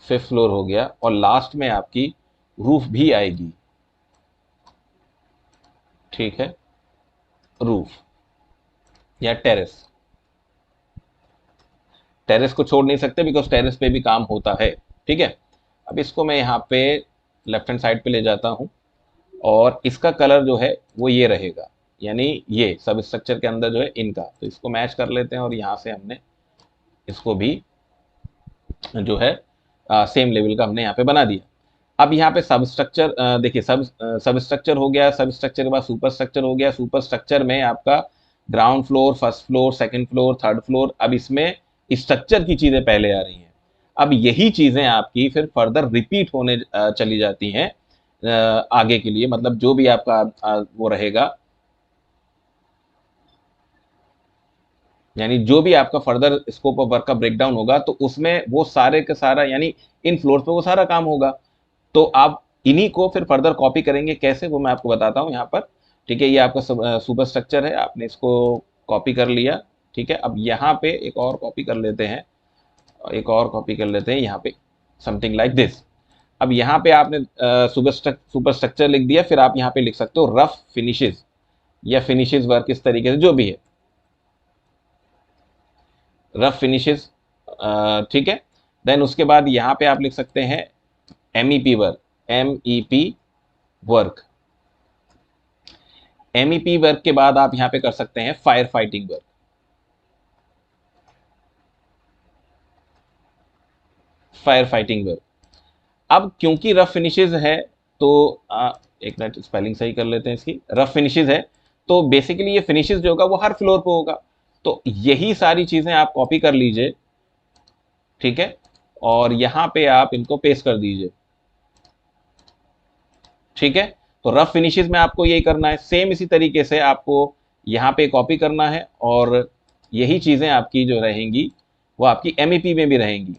फिफ्थ फ्लोर हो गया, और लास्ट में आपकी रूफ भी आएगी, ठीक है, रूफ या टेरेस। टेरेस को छोड़ नहीं सकते बिकॉज टेरेस पे भी काम होता है, ठीक है। अब इसको मैं यहाँ पे लेफ्ट हैंड साइड पे ले जाता हूँ और इसका कलर जो है वो ये रहेगा, यानी ये सब स्ट्रक्चर के अंदर जो है इनका, तो इसको मैच कर लेते हैं और यहाँ से हमने इसको भी जो है सेम लेवल का हमने यहाँ पे बना दिया। अब यहाँ पे सब स्ट्रक्चर देखिए, सब स्ट्रक्चर हो गया, सब स्ट्रक्चर के बाद सुपर स्ट्रक्चर हो गया, सुपर स्ट्रक्चर में आपका ground floor, first floor, second floor, third floor. अब इसमें स्ट्रक्चर की चीजें पहले आ रही हैं। अब यही चीजें आपकी फिर फर्दर रिपीट होने चली जाती हैं आगे के लिए, मतलब जो भी आपका वो रहेगा, यानी जो भी आपका फर्दर स्कोप ऑफ वर्क का ब्रेकडाउन होगा तो उसमें वो सारे का सारा, यानी इन फ्लोर्स पे वो सारा काम होगा। तो आप इन्हीं को फिर फर्दर कॉपी करेंगे, कैसे वो मैं आपको बताता हूँ यहाँ पर, ठीक है। ये आपका सुपर स्ट्रक्चर है, आपने इसको कॉपी कर लिया, ठीक है। अब यहाँ पे एक और कॉपी कर लेते हैं, एक और कॉपी कर लेते हैं यहाँ पे, समथिंग लाइक दिस। अब यहाँ पे आपने सुपर स्ट्रक्चर लिख दिया, फिर आप यहाँ पे लिख सकते हो रफ फिनिशेज या फिनिशेज वर्क, इस तरीके से जो भी है रफ फिनिशेज, ठीक है। देन उसके बाद यहाँ पे आप लिख सकते हैं MEP work, MEP work. MEP work के बाद आप यहाँ पे कर सकते हैं fire fighting work, fire fighting work. अब क्योंकि रफ फिनिशेज है तो एक मिनट स्पेलिंग सही कर लेते हैं इसकी, रफ फिनिशेज है तो बेसिकली ये फिनिशेज जो होगा वो हर फ्लोर पे होगा। तो यही सारी चीजें आप कॉपी कर लीजिए, ठीक है, और यहां पे आप इनको पेस्ट कर दीजिए, ठीक है। तो रफ फिनिशेस में आपको यही करना है, सेम इसी तरीके से आपको यहाँ पे कॉपी करना है और यही चीजें आपकी जो रहेंगी वो आपकी MEP में भी रहेंगी,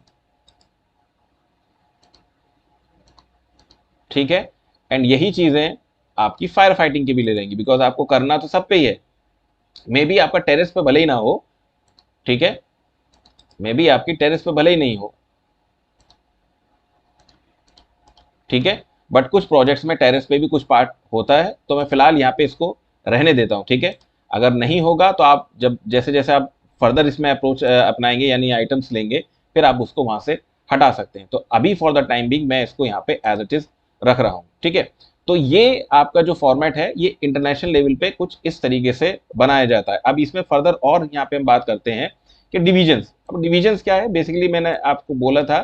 ठीक है। एंड यही चीजें आपकी फायर फाइटिंग की भी ले रहेंगी, बिकॉज आपको करना तो सब पे ही है। मे बी आपका टेरेस पे भले ही ना हो, ठीक है, मे बी आपकी टेरेस पे भले ही नहीं हो, ठीक है, बट कुछ प्रोजेक्ट्स में टेरेस पे भी कुछ पार्ट होता है, तो मैं फिलहाल यहाँ पे इसको रहने देता हूँ, ठीक है। अगर नहीं होगा तो आप जब जैसे जैसे आप फर्दर इसमें अप्रोच अपनाएंगे, यानी आइटम्स लेंगे, फिर आप उसको वहां से हटा सकते हैं। तो अभी फॉर द टाइम बिंग मैं इसको यहाँ पे एज इट इज रख रहा हूँ, ठीक है। तो ये आपका जो फॉर्मेट है ये इंटरनेशनल लेवल पे कुछ इस तरीके से बनाया जाता है। अब इसमें फर्दर और यहाँ पे हम बात करते हैं कि डिविजन्स। अब डिविजन्स क्या है, बेसिकली मैंने आपको बोला था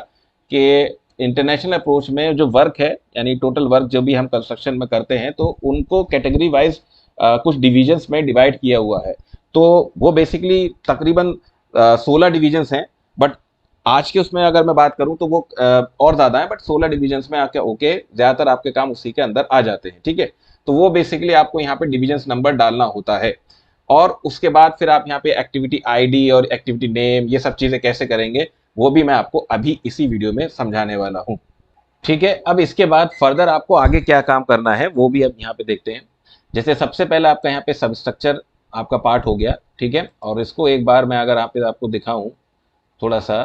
कि इंटरनेशनल अप्रोच में जो वर्क है, यानी टोटल वर्क जो भी हम कंस्ट्रक्शन में करते हैं, तो उनको कैटेगरी वाइज कुछ डिविजन्स में डिवाइड किया हुआ है। तो वो बेसिकली तकरीबन 16 डिविजन्स हैं, बट आज के उसमें अगर मैं बात करूं तो वो और ज़्यादा है, बट 16 डिविजन्स में आके ओके ज़्यादातर आपके काम उसी के अंदर आ जाते हैं, ठीक है। तो वो बेसिकली आपको यहाँ पे डिविजन्स नंबर डालना होता है और उसके बाद फिर आप यहाँ पे एक्टिविटी ID और एक्टिविटी नेम, ये सब चीज़ें कैसे करेंगे वो भी मैं आपको अभी इसी वीडियो में समझाने वाला हूँ, ठीक है। अब इसके बाद फर्दर आपको आगे क्या काम करना है वो भी अब यहाँ पे देखते हैं। जैसे सबसे पहले आपका यहाँ पे सब स्ट्रक्चर आपका पार्ट हो गया, ठीक है, और इसको एक बार मैं अगर आपको दिखाऊं थोड़ा सा,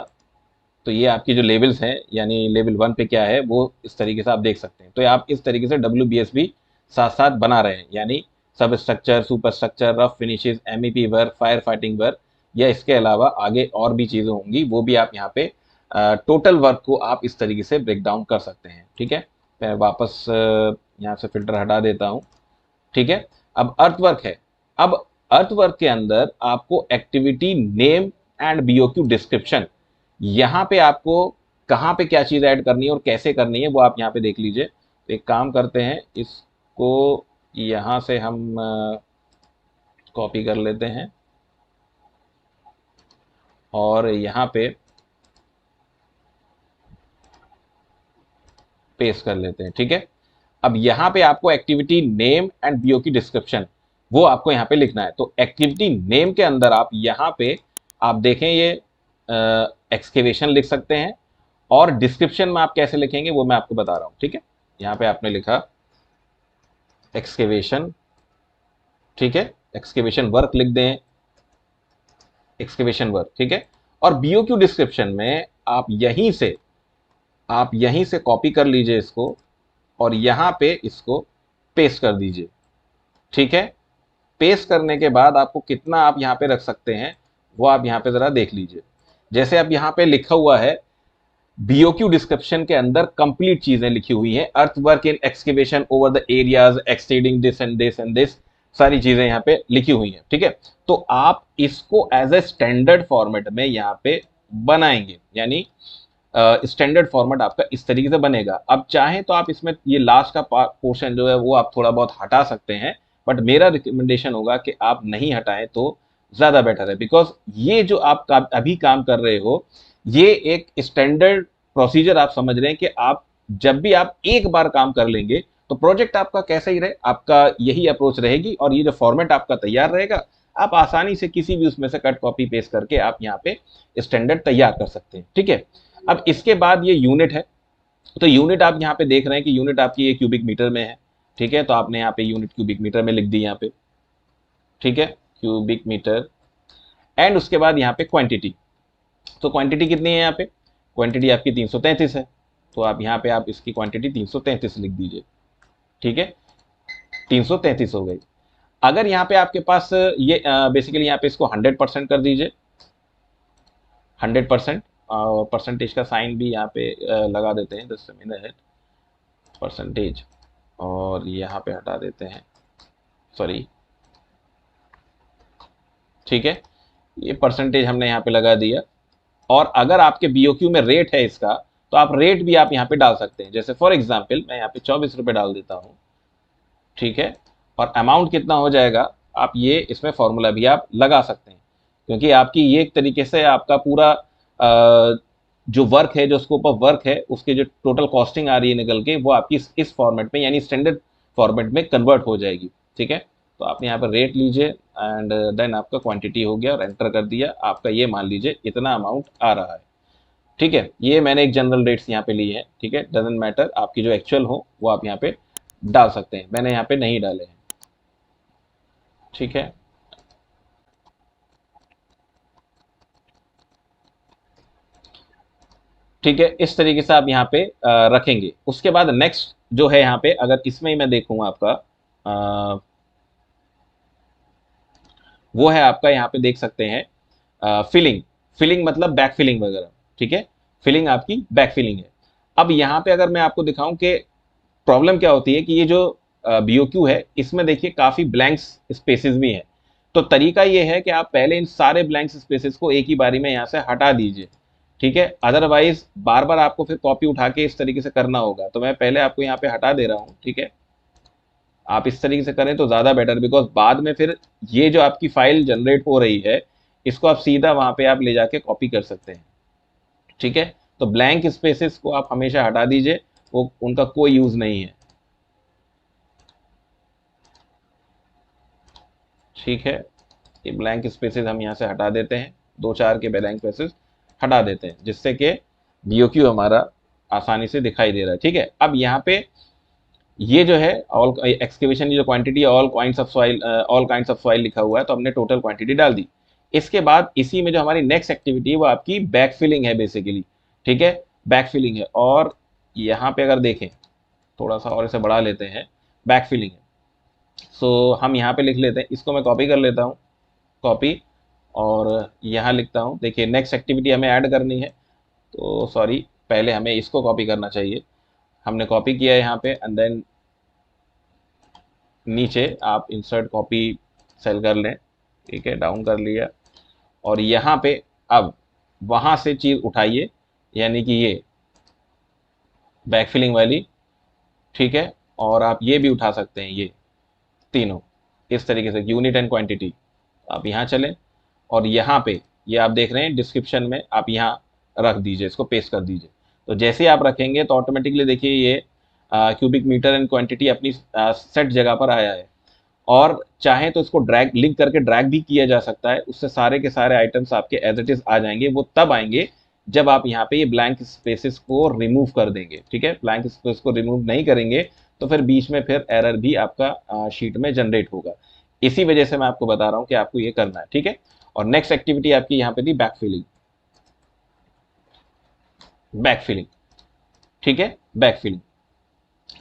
तो ये आपकी जो लेवल्स हैं, यानी लेवल 1 पे क्या है वो इस तरीके से आप देख सकते हैं। तो आप इस तरीके से WBS भी साथ साथ बना रहे हैं, यानी सब structure, super structure, rough finishes, MEP work, fire fighting work, या इसके अलावा आगे और भी चीज़ें होंगी, वो भी आप यहाँ पे टोटल वर्क को आप इस तरीके से ब्रेक डाउन कर सकते हैं, ठीक है। मैं वापस यहाँ से फिल्टर हटा देता हूँ, ठीक है। अब अर्थ वर्क है। अब अर्थ वर्क के अंदर आपको activity name and BOQ description, यहाँ पे आपको कहाँ पे क्या चीज़ ऐड करनी है और कैसे करनी है वो आप यहाँ पे देख लीजिए। तो एक काम करते हैं, इसको यहाँ से हम कॉपी कर लेते हैं और यहाँ पे पेस्ट कर लेते हैं, ठीक है। अब यहाँ पे आपको activity name and BOQ description वो आपको यहाँ पे लिखना है। तो एक्टिविटी नेम के अंदर आप यहाँ पे आप देखें ये एक्सकेवेशन लिख सकते हैं, और डिस्क्रिप्शन में आप कैसे लिखेंगे वो मैं आपको बता रहा हूँ, ठीक है। यहाँ पे आपने लिखा एक्सकेवेशन, ठीक है, एक्सकेवेशन वर्क लिख दें, एक्सकेवेशन वर्क, ठीक है। और BOQ डिस्क्रिप्शन में आप यहीं से कॉपी कर लीजिए इसको और यहाँ पे इसको पेस्ट कर दीजिए। ठीक है, पेस्ट करने के बाद आपको कितना आप यहाँ पे रख सकते हैं वो आप यहाँ पे जरा देख लीजिए। जैसे अब यहाँ पे लिखा हुआ है बीओक्यू डिस्क्रिप्शन के अंदर कंप्लीट चीजें लिखी हुई हैं, earth work in excavation over the areas extending this and this and this, सारी चीजें यहाँ पे लिखी हुई हैं। ठीक है, तो आप इसको एज ए स्टैंडर्ड फॉर्मेट में यहाँ पे बनाएंगे, यानी स्टैंडर्ड फॉर्मेट आपका इस तरीके से बनेगा। अब चाहें तो आप इसमें ये लास्ट का पोर्शन जो है वो आप थोड़ा बहुत हटा सकते हैं, बट मेरा रिकमेंडेशन होगा कि आप नहीं हटाएं तो ज्यादा बेटर है, बिकॉज ये जो आप अभी काम कर रहे हो ये एक स्टैंडर्ड प्रोसीजर आप समझ रहे हैं कि आप जब भी आप एक बार काम कर लेंगे तो प्रोजेक्ट आपका कैसा ही रहे, आपका यही अप्रोच रहेगी और ये जो फॉर्मेट आपका तैयार रहेगा आप आसानी से किसी भी उसमें से कट कॉपी पेस्ट करके आप यहाँ पे स्टैंडर्ड तैयार कर सकते हैं। ठीक है, अब इसके बाद ये यूनिट है, तो यूनिट आप यहाँ पे देख रहे हैं कि यूनिट आपकी ये क्यूबिक मीटर में है। ठीक है, तो आपने यहाँ पे यूनिट क्यूबिक मीटर में लिख दी यहाँ पे। ठीक है, क्यूबिक मीटर, एंड उसके बाद यहाँ पे क्वांटिटी, तो क्वांटिटी कितनी है यहाँ पे, क्वांटिटी आपकी 333 है, तो आप यहाँ पे आप इसकी क्वांटिटी 333 लिख दीजिए। ठीक है, 333 हो गई। अगर यहाँ पे आपके पास ये बेसिकली यहाँ पे इसको 100% कर दीजिए, 100%, और परसेंटेज का साइन भी यहाँ पे लगा देते हैं, 10 मिनट परसेंटेज, और यहाँ पे हटा देते हैं, सॉरी। ठीक है, ये परसेंटेज हमने यहाँ पे लगा दिया। और अगर आपके बीओक्यू में रेट है इसका, तो आप रेट भी आप यहाँ पे डाल सकते हैं। जैसे फॉर एग्जांपल मैं यहाँ पे 24 रुपये डाल देता हूँ। ठीक है, और अमाउंट कितना हो जाएगा आप ये इसमें फॉर्मूला भी आप लगा सकते हैं, क्योंकि आपकी ये एक तरीके से आपका पूरा जो वर्क है, जो स्कोप ऑफ वर्क है, उसके जो टोटल कॉस्टिंग आ रही है निकल के, वो आपकी इस फॉर्मेट में यानी स्टैंडर्ड फॉर्मेट में कन्वर्ट हो जाएगी। ठीक है, तो आप यहाँ पर रेट लीजिए एंड देन आपका क्वांटिटी हो गया और एंटर कर दिया, आपका ये मान लीजिए इतना अमाउंट आ रहा है। ठीक है, ये मैंने एक जनरल रेट्स यहाँ पे लिए हैं। ठीक है, डजंट मैटर, आपकी जो एक्चुअल हो वो आप यहाँ पे डाल सकते हैं, मैंने यहाँ पे नहीं डाले हैं। ठीक है, ठीक है, इस तरीके से आप यहाँ पे रखेंगे। उसके बाद नेक्स्ट जो है यहाँ पे, अगर इसमें ही मैं देखूंगा आपका वो है आपका यहाँ पे देख सकते हैं फिलिंग, फिलिंग मतलब बैक फिलिंग वगैरह। ठीक है, फिलिंग आपकी बैक फिलिंग है। अब यहाँ पे अगर मैं आपको दिखाऊं कि प्रॉब्लम क्या होती है कि ये जो बीओक्यू है इसमें देखिए काफी ब्लैंक्स स्पेसेस भी हैं। तो तरीका ये है कि आप पहले इन सारे ब्लैंक स्पेसेस को एक ही बारी में यहाँ से हटा दीजिए। ठीक है, अदरवाइज बार बार आपको फिर कॉपी उठा के इस तरीके से करना होगा, तो मैं पहले आपको यहाँ पे हटा दे रहा हूँ। ठीक है, आप इस तरीके से करें तो ज़्यादा बेटर, बिकॉज बाद में फिर ये जो आपकी फाइल जनरेट हो रही है इसको आप सीधा वहाँ पे आप ले जाके कॉपी कर सकते हैं। ठीक है, तो ब्लैंक स्पेसेस को आप हमेशा हटा दीजिए, वो उनका कोई यूज़ नहीं है। ठीक है, ये ब्लैंक स्पेसेस हम यहाँ से हटा देते हैं, 2-4 के ब्लैंक स्पेसेस हटा देते हैं, जिससे कि बीओक्यू हमारा आसानी से दिखाई दे रहा है। ठीक है, अब यहाँ पे ये जो है ऑल एक्सकेवेशन की जो क्वांटिटी है, ऑल काइंड्स ऑफ सॉइल लिखा हुआ है, तो हमने टोटल क्वांटिटी डाल दी। इसके बाद इसी में जो हमारी नेक्स्ट एक्टिविटी है वो आपकी बैक फिलिंग है बेसिकली। ठीक है, बैक फिलिंग है, और यहाँ पे अगर देखें थोड़ा सा और इसे बढ़ा लेते हैं, बैक फिलिंग है। सो हम यहाँ पे लिख लेते हैं, इसको मैं कॉपी कर लेता हूँ, कॉपी, और यहाँ लिखता हूँ। देखिए नेक्स्ट एक्टिविटी हमें ऐड करनी है, तो सॉरी पहले हमें इसको कॉपी करना चाहिए, हमने कॉपी किया है यहाँ पे, एंड देन नीचे आप इंसर्ट कॉपी सेल कर लें। ठीक है, डाउन कर लिया, और यहाँ पे अब वहाँ से चीज़ उठाइए, यानी कि ये बैक फिलिंग वाली। ठीक है, और आप ये भी उठा सकते हैं, ये तीनों इस तरीके से यूनिट एंड क्वांटिटी। आप यहाँ चलें और यहाँ पे ये आप देख रहे हैं डिस्क्रिप्शन में, आप यहाँ रख दीजिए, इसको पेस्ट कर दीजिए। तो जैसे आप रखेंगे तो ऑटोमेटिकली देखिए ये क्यूबिक मीटर एंड क्वांटिटी अपनी सेट जगह पर आया है। और चाहे तो इसको ड्रैग लिंक करके ड्रैग भी किया जा सकता है, उससे सारे के सारे आइटम्स आपके एज इट इज आ जाएंगे। वो तब आएंगे जब आप यहाँ पे ये ब्लैंक स्पेसेस को रिमूव कर देंगे। ठीक है, ब्लैंक स्पेस को रिमूव नहीं करेंगे तो फिर बीच में फिर एरर भी आपका शीट में जनरेट होगा। इसी वजह से मैं आपको बता रहा हूँ कि आपको ये करना है। ठीक है, और नेक्स्ट एक्टिविटी आपकी यहाँ पे थी बैक फिलिंग, बैक फिलिंग। ठीक है, बैक फिलिंग।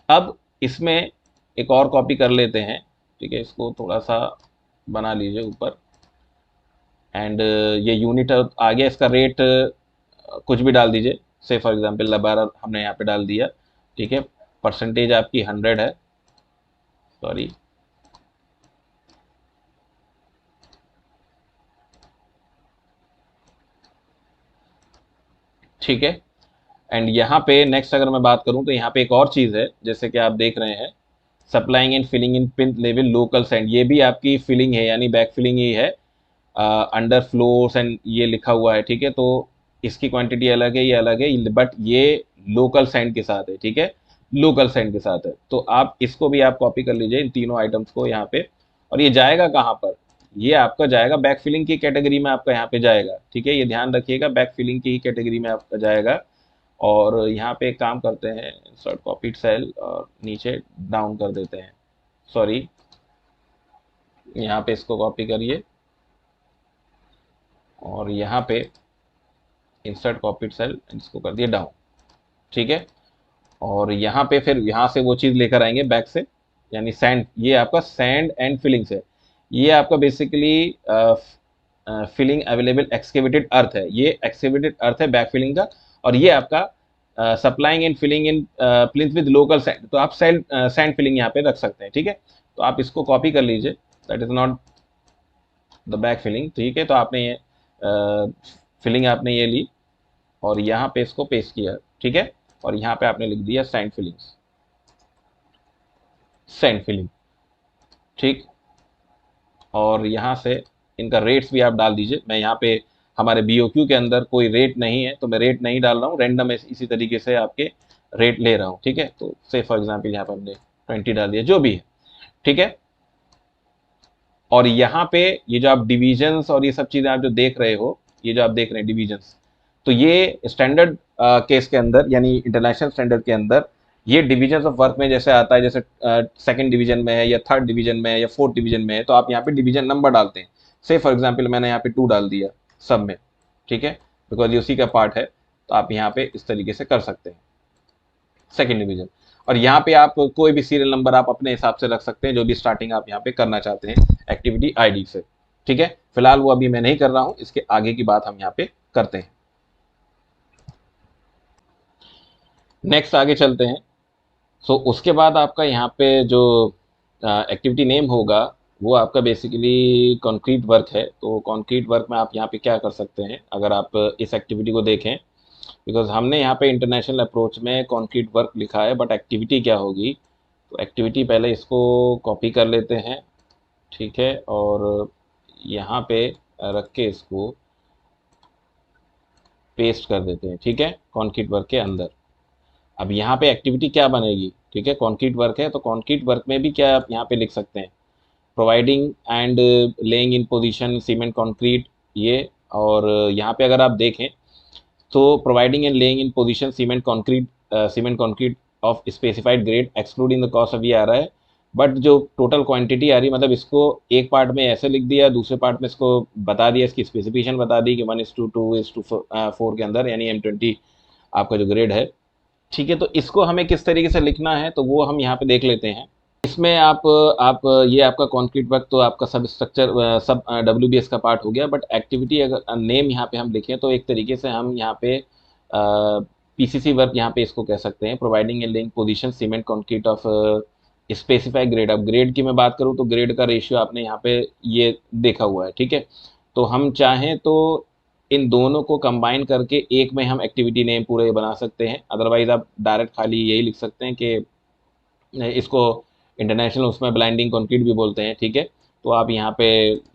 अब इसमें एक और कॉपी कर लेते हैं, ठीक है, इसको थोड़ा सा बना लीजिए ऊपर, एंड ये यूनिट आ गया, इसका रेट कुछ भी डाल दीजिए, से फॉर एग्जांपल 12 हमने यहाँ पे डाल दिया, ठीक है। परसेंटेज आपकी 100 है, सॉरी, ठीक है। एंड यहाँ पे नेक्स्ट अगर मैं बात करूँ तो यहाँ पे एक और चीज़ है, जैसे कि आप देख रहे हैं, supplying and filling in plinth level local sand, ये भी आपकी फिलिंग है, यानी बैक फिलिंग ही है, अंडर फ्लोर्स एंड ये लिखा हुआ है, ठीक है। तो इसकी क्वांटिटी अलग है, ये अलग है, बट ये लोकल सैंड के साथ है, ठीक है, लोकल सैंड के साथ है। तो आप इसको भी आप कॉपी कर लीजिए, इन तीनों आइटम्स को यहाँ पे, और ये जाएगा कहाँ पर, ये आपका जाएगा बैक फिलिंग की कैटेगरी में, आपका यहाँ पे जाएगा, ठीक है, ये ध्यान रखिएगा, बैक फिलिंग की ही कैटेगरी में आपका जाएगा। और यहाँ पे एक काम करते हैं, इंसर्ट कॉपीड सेल और नीचे डाउन कर देते हैं, सॉरी, यहाँ पे इसको कॉपी करिए और यहाँ पे इंसर्ट कॉपीड सेल, इसको कर दिए डाउन, ठीक है। और यहाँ पे फिर यहाँ से वो चीज़ लेकर आएंगे बैक से, यानी सैंड, ये आपका सैंड एंड फिलिंग्स है, ये आपका बेसिकली फिलिंग अवेलेबल एक्सकेवेटेड अर्थ है, ये एक्सकेवेटेड अर्थ है बैक फिलिंग का। और ये आपका supplying and filling in plinth with local sand, तो आप सैंड फिलिंग यहाँ पे रख सकते हैं, ठीक है। तो आप इसको कॉपी कर लीजिए, that is not the back filling, ठीक है। तो आपने ये फिलिंग आपने ये ली और यहाँ पे इसको पेस्ट किया, ठीक है, और यहाँ पे आपने लिख दिया सैंड फिलिंग्स, सैंड फिलिंग, ठीक। और यहाँ से इनका रेट्स भी आप डाल दीजिए, मैं यहाँ पे हमारे BOQ के अंदर कोई रेट नहीं है तो मैं रेट नहीं डाल रहा हूँ, रैंडम इसी तरीके से आपके रेट ले रहा हूँ, ठीक है। तो से फॉर एग्जांपल यहाँ पे हमने 20 डाल दिया, जो भी है, ठीक है। और यहाँ पे ये जो आप डिविजन्स और ये सब चीज़ें आप जो देख रहे हो, ये जो आप देख रहे हैं डिविजन्स, तो ये स्टैंडर्ड केस के अंदर, यानी इंटरनेशनल स्टैंडर्ड के अंदर, ये डिविजन्स ऑफ वर्क में जैसे आता है, जैसे सेकंड डिवीजन में है या थर्ड डिवीजन में है या फोर्थ डिवीजन में है, तो आप यहाँ पे डिवीजन नंबर डालते हैं, से फॉर एग्जांपल मैंने यहाँ पे 2 डाल दिया सब में, ठीक है, बिकॉज ये उसी का पार्ट है। तो आप यहाँ पे इस तरीके से कर सकते हैं सेकंड डिवीजन। और यहाँ पे आप कोई भी सीरियल नंबर आप अपने हिसाब से रख सकते हैं, जो भी स्टार्टिंग आप यहाँ पे करना चाहते हैं एक्टिविटी आईडी से, ठीक है। फिलहाल वो अभी मैं नहीं कर रहा हूँ, इसके आगे की बात हम यहाँ पे करते हैं। नेक्स्ट आगे चलते हैं। सो उसके बाद आपका यहाँ पे जो एक्टिविटी नेम होगा वो आपका बेसिकली कंक्रीट वर्क है। तो कंक्रीट वर्क में आप यहाँ पे क्या कर सकते हैं, अगर आप इस एक्टिविटी को देखें, बिकॉज हमने यहाँ पे इंटरनेशनल अप्रोच में कंक्रीट वर्क लिखा है, बट एक्टिविटी क्या होगी, तो एक्टिविटी पहले इसको कॉपी कर लेते हैं, ठीक है, और यहाँ पे रख के इसको पेस्ट कर देते हैं, ठीक है, कंक्रीट वर्क के अंदर। अब यहाँ पे एक्टिविटी क्या बनेगी, ठीक है, कंक्रीट वर्क है, तो कंक्रीट वर्क में भी क्या आप यहाँ पे लिख सकते हैं, providing and laying in position cement concrete, ये। और यहाँ पे अगर आप देखें तो providing and laying in position cement concrete of specified grade excluding the cost of, ये आ रहा है। बट जो टोटल क्वांटिटी आ रही है, मतलब इसको एक पार्ट में ऐसे लिख दिया, दूसरे पार्ट में इसको बता दिया, इसकी स्पेसिफिकेशन बता दी कि 1:2:4 के अंदर, यानी M20 आपका जो ग्रेड है, ठीक है। तो इसको हमें किस तरीके से लिखना है तो वो हम यहाँ पे देख लेते हैं। इसमें आप ये आपका कंक्रीट वर्क तो आपका सब स्ट्रक्चर सब WBS का पार्ट हो गया, बट एक्टिविटी अगर नेम यहाँ पे हम लिखें तो एक तरीके से हम यहाँ पे PCC वर्क यहाँ पे इसको कह सकते हैं, providing A link position cement concrete of specified grade. अब ग्रेड की मैं बात करूँ तो ग्रेड का रेशियो आपने यहाँ पे ये देखा हुआ है, ठीक है। तो हम चाहें तो इन दोनों को कंबाइन करके एक में हम एक्टिविटी नेम पूरे बना सकते हैं, अदरवाइज आप डायरेक्ट खाली यही लिख सकते हैं कि इसको इंटरनेशनल उसमें ब्लाइंडिंग कंक्रीट भी बोलते हैं, ठीक है। तो आप यहाँ पे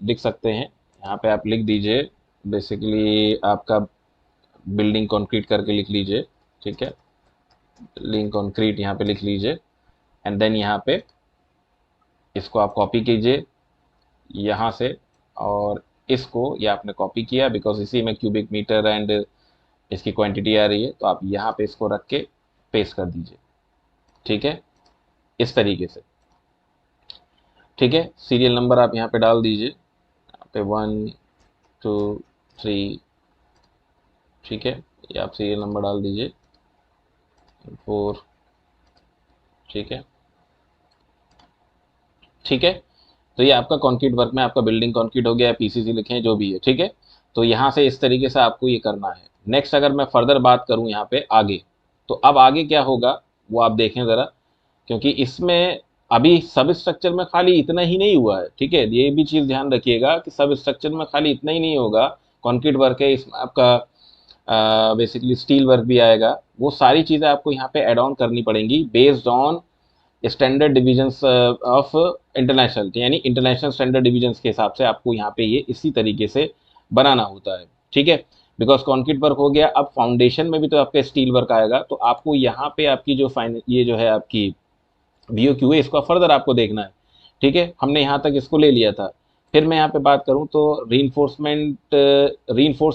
लिख सकते हैं, यहाँ पे आप लिख दीजिए बेसिकली आपका बिल्डिंग कंक्रीट करके लिख लीजिए, ठीक है, लिंक कंक्रीट यहाँ पे लिख लीजिए, एंड देन यहाँ पे इसको आप कॉपी कीजिए यहाँ से, और इसको ये आपने कॉपी किया बिकॉज इसी में क्यूबिक मीटर एंड इसकी क्वांटिटी आ रही है, तो आप यहाँ पे इसको रख के पेस्ट कर दीजिए, ठीक है, इस तरीके से, ठीक है। सीरियल नंबर आप यहाँ पे डाल दीजिए, यहाँ पे 1 2 3, ठीक है, ये आप सीरियल नंबर डाल दीजिए 4, ठीक है, ठीक है। तो ये आपका कंक्रीट वर्क में आपका बिल्डिंग कंक्रीट हो गया, पीसीसी लिखे जो भी है, ठीक है। तो यहाँ से इस तरीके से आपको ये करना है। नेक्स्ट अगर मैं फर्दर बात करूँ यहाँ पे आगे, तो अब आगे क्या होगा वो आप देखें ज़रा, क्योंकि इसमें अभी सब स्ट्रक्चर में खाली इतना ही नहीं हुआ है, ठीक है। ये भी चीज़ ध्यान रखिएगा कि सब स्ट्रक्चर में खाली इतना ही नहीं होगा, कंक्रीट वर्क है इसमें आपका बेसिकली स्टील वर्क भी आएगा। वो सारी चीज़ें आपको यहाँ पे ऐड ऑन करनी पड़ेंगी based on standard divisions of international, यानी इंटरनेशनल स्टैंडर्ड डिविजन्स के हिसाब से आपको यहाँ पे ये इसी तरीके से बनाना होता है, ठीक है। बिकॉज कंक्रीट वर्क हो गया, अब फाउंडेशन में भी तो आपका स्टील वर्क आएगा, तो आपको यहाँ पे आपकी जो ये जो है आपकी VOQ है, इसको फर्दर आपको देखना है, ठीक है। हमने यहाँ तक इसको ले लिया था। फिर मैं यहाँ पे बात करूँ तो रीइंफोर्स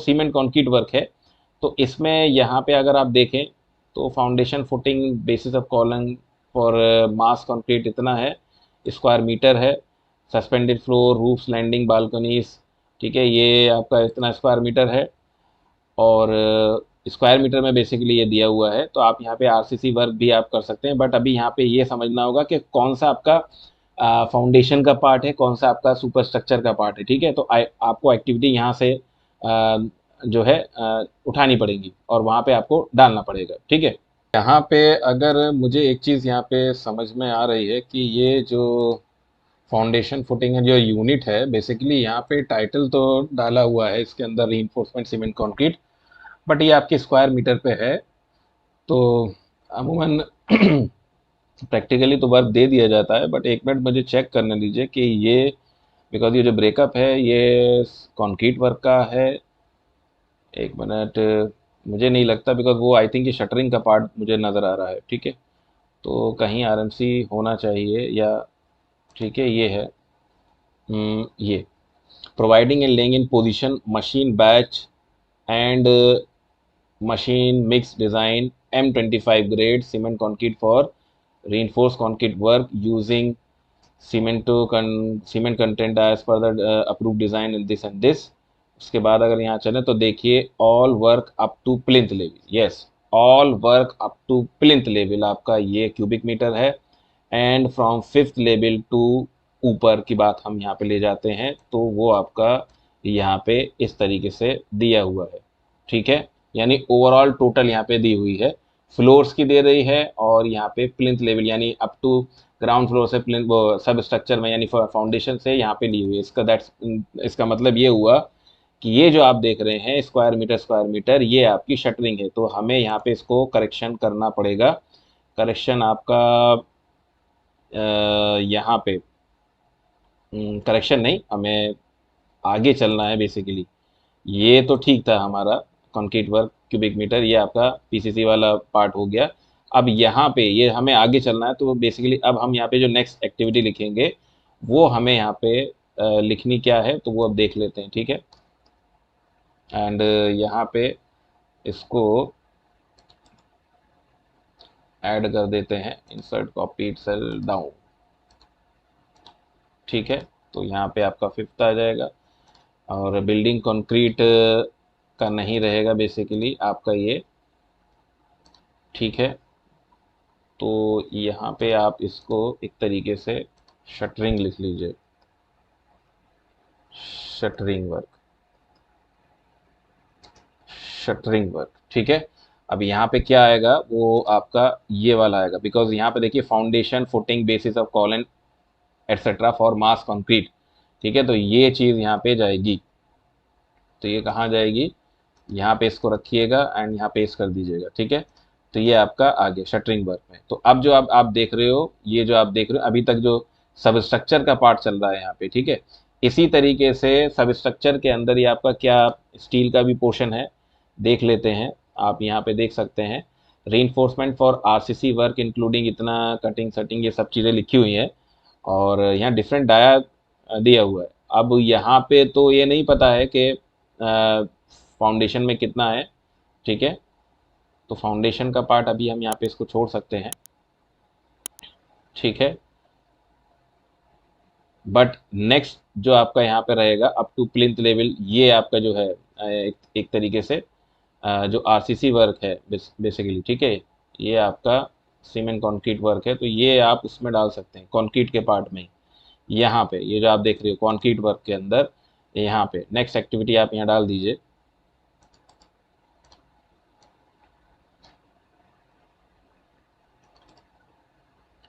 सीमेंट कंक्रीट वर्क है। तो इसमें यहाँ पे अगर आप देखें तो foundation footing basis of column for mass concrete इतना है, स्क्वायर मीटर है। Suspended floor, roofs, landing, balconies, ठीक है, ये आपका इतना स्क्वायर मीटर है। और स्क्वायर मीटर में बेसिकली ये दिया हुआ है। तो आप यहाँ पे RCC वर्क भी आप कर सकते हैं, बट अभी यहाँ पे ये समझना होगा कि कौन सा आपका फाउंडेशन का पार्ट है, कौन सा आपका सुपर स्ट्रक्चर का पार्ट है, ठीक है। तो आपको एक्टिविटी यहाँ से जो है उठानी पड़ेगी और वहाँ पे आपको डालना पड़ेगा, ठीक है। यहाँ पे अगर मुझे एक चीज़ यहाँ पे समझ में आ रही है कि ये जो फाउंडेशन फुटिंग है, जो यूनिट है, बेसिकली यहाँ पे टाइटल तो डाला हुआ है इसके अंदर रीइंफोर्समेंट सीमेंट कंक्रीट, बट ये आपके स्क्वायर मीटर पे है। तो अमूमन प्रैक्टिकली तो वर्क दे दिया जाता है, बट एक मिनट मुझे चेक करने दीजिए कि ये, बिकॉज ये जो ब्रेकअप है ये कंक्रीट वर्क का है। एक मिनट, मुझे नहीं लगता, बिकॉज वो आई थिंक ये शटरिंग का पार्ट मुझे नज़र आ रहा है, ठीक है। तो कहीं RMC होना चाहिए, या ठीक है ये है, ये providing and laying in position machine batch and machine mix design M25 grade cement concrete for reinforced concrete work using cement content as per the approved design in this and this। उसके बाद अगर यहाँ चले तो देखिए all work up to plinth level, yes, all work up to plinth level आपका ये cubic metre है। And from 5th level to ऊपर की बात हम यहाँ पे ले जाते हैं तो वो आपका यहाँ पे इस तरीके से दिया हुआ है, ठीक है। यानी ओवरऑल टोटल यहाँ पे दी हुई है, फ्लोर्स की दे रही है, और यहाँ पे प्लिंथ लेवल यानी अप टू ग्राउंड फ्लोर से प्लिंथ वो सब स्ट्रक्चर में यानी फाउंडेशन से यहाँ पे ली हुई है। इसका मतलब ये हुआ कि ये जो आप देख रहे हैं स्क्वायर मीटर ये आपकी शटरिंग है। तो हमें यहाँ पे इसको करेक्शन करना पड़ेगा। करेक्शन आपका यहाँ पे करेक्शन नहीं, हमें आगे चलना है बेसिकली। ये तो ठीक था हमारा कंक्रीट वर्क क्यूबिक मीटर, ये आपका PCC वाला पार्ट हो गया। अब यहाँ पे ये हमें आगे चलना है, तो बेसिकली अब हम यहाँ पे जो नेक्स्ट एक्टिविटी लिखेंगे वो हमें यहाँ पे लिखनी क्या है, तो वो अब देख लेते हैं, ठीक है। एंड यहाँ पे इसको ऐड कर देते हैं, इंसर्ट कॉपी सेल डाउन, ठीक है। तो यहाँ पे आपका 5th आ जाएगा, और बिल्डिंग कंक्रीट का नहीं रहेगा बेसिकली आपका ये, ठीक है। तो यहाँ पे आप इसको एक तरीके से शटरिंग लिख लीजिए, शटरिंग वर्क, शटरिंग वर्क, ठीक है। अब यहाँ पे क्या आएगा वो आपका ये वाला आएगा, बिकॉज यहाँ पे देखिए foundation footing basis of colon etcetera for mass concrete, ठीक है। तो ये चीज़ यहाँ पे जाएगी, तो ये कहाँ जाएगी, यहाँ पे इसको रखिएगा एंड यहाँ पेस्ट कर दीजिएगा, ठीक है। तो ये आपका आ गया शटरिंग वर्क में। तो अब जो आप देख रहे हो, ये जो आप देख रहे हो अभी तक जो सब स्ट्रक्चर का पार्ट चल रहा है यहाँ पे, ठीक है। इसी तरीके से सब स्ट्रक्चर के अंदर ही आपका क्या स्टील का भी पोर्शन है, देख लेते हैं। आप यहाँ पे देख सकते हैं reinforcement for RCC work including इतना कटिंग सटिंग ये सब चीज़ें लिखी हुई हैं, और यहाँ डिफरेंट डाया दिया हुआ है। अब यहाँ पे तो ये नहीं पता है कि फाउंडेशन में कितना है, ठीक है। तो फाउंडेशन का पार्ट अभी हम यहाँ पे इसको छोड़ सकते हैं, ठीक है। बट नेक्स्ट जो आपका यहाँ पे रहेगा अप टू प्लिंथ लेवल, ये आपका जो है एक तरीके से जो RCC वर्क है बेसिकली, ठीक है। ये आपका सीमेंट कंक्रीट वर्क है, तो ये आप उसमें डाल सकते हैं कंक्रीट के पार्ट में। यहाँ पे ये जो आप देख रहे हो कंक्रीट वर्क के अंदर, यहाँ पे नेक्स्ट एक्टिविटी आप यहाँ डाल दीजिए।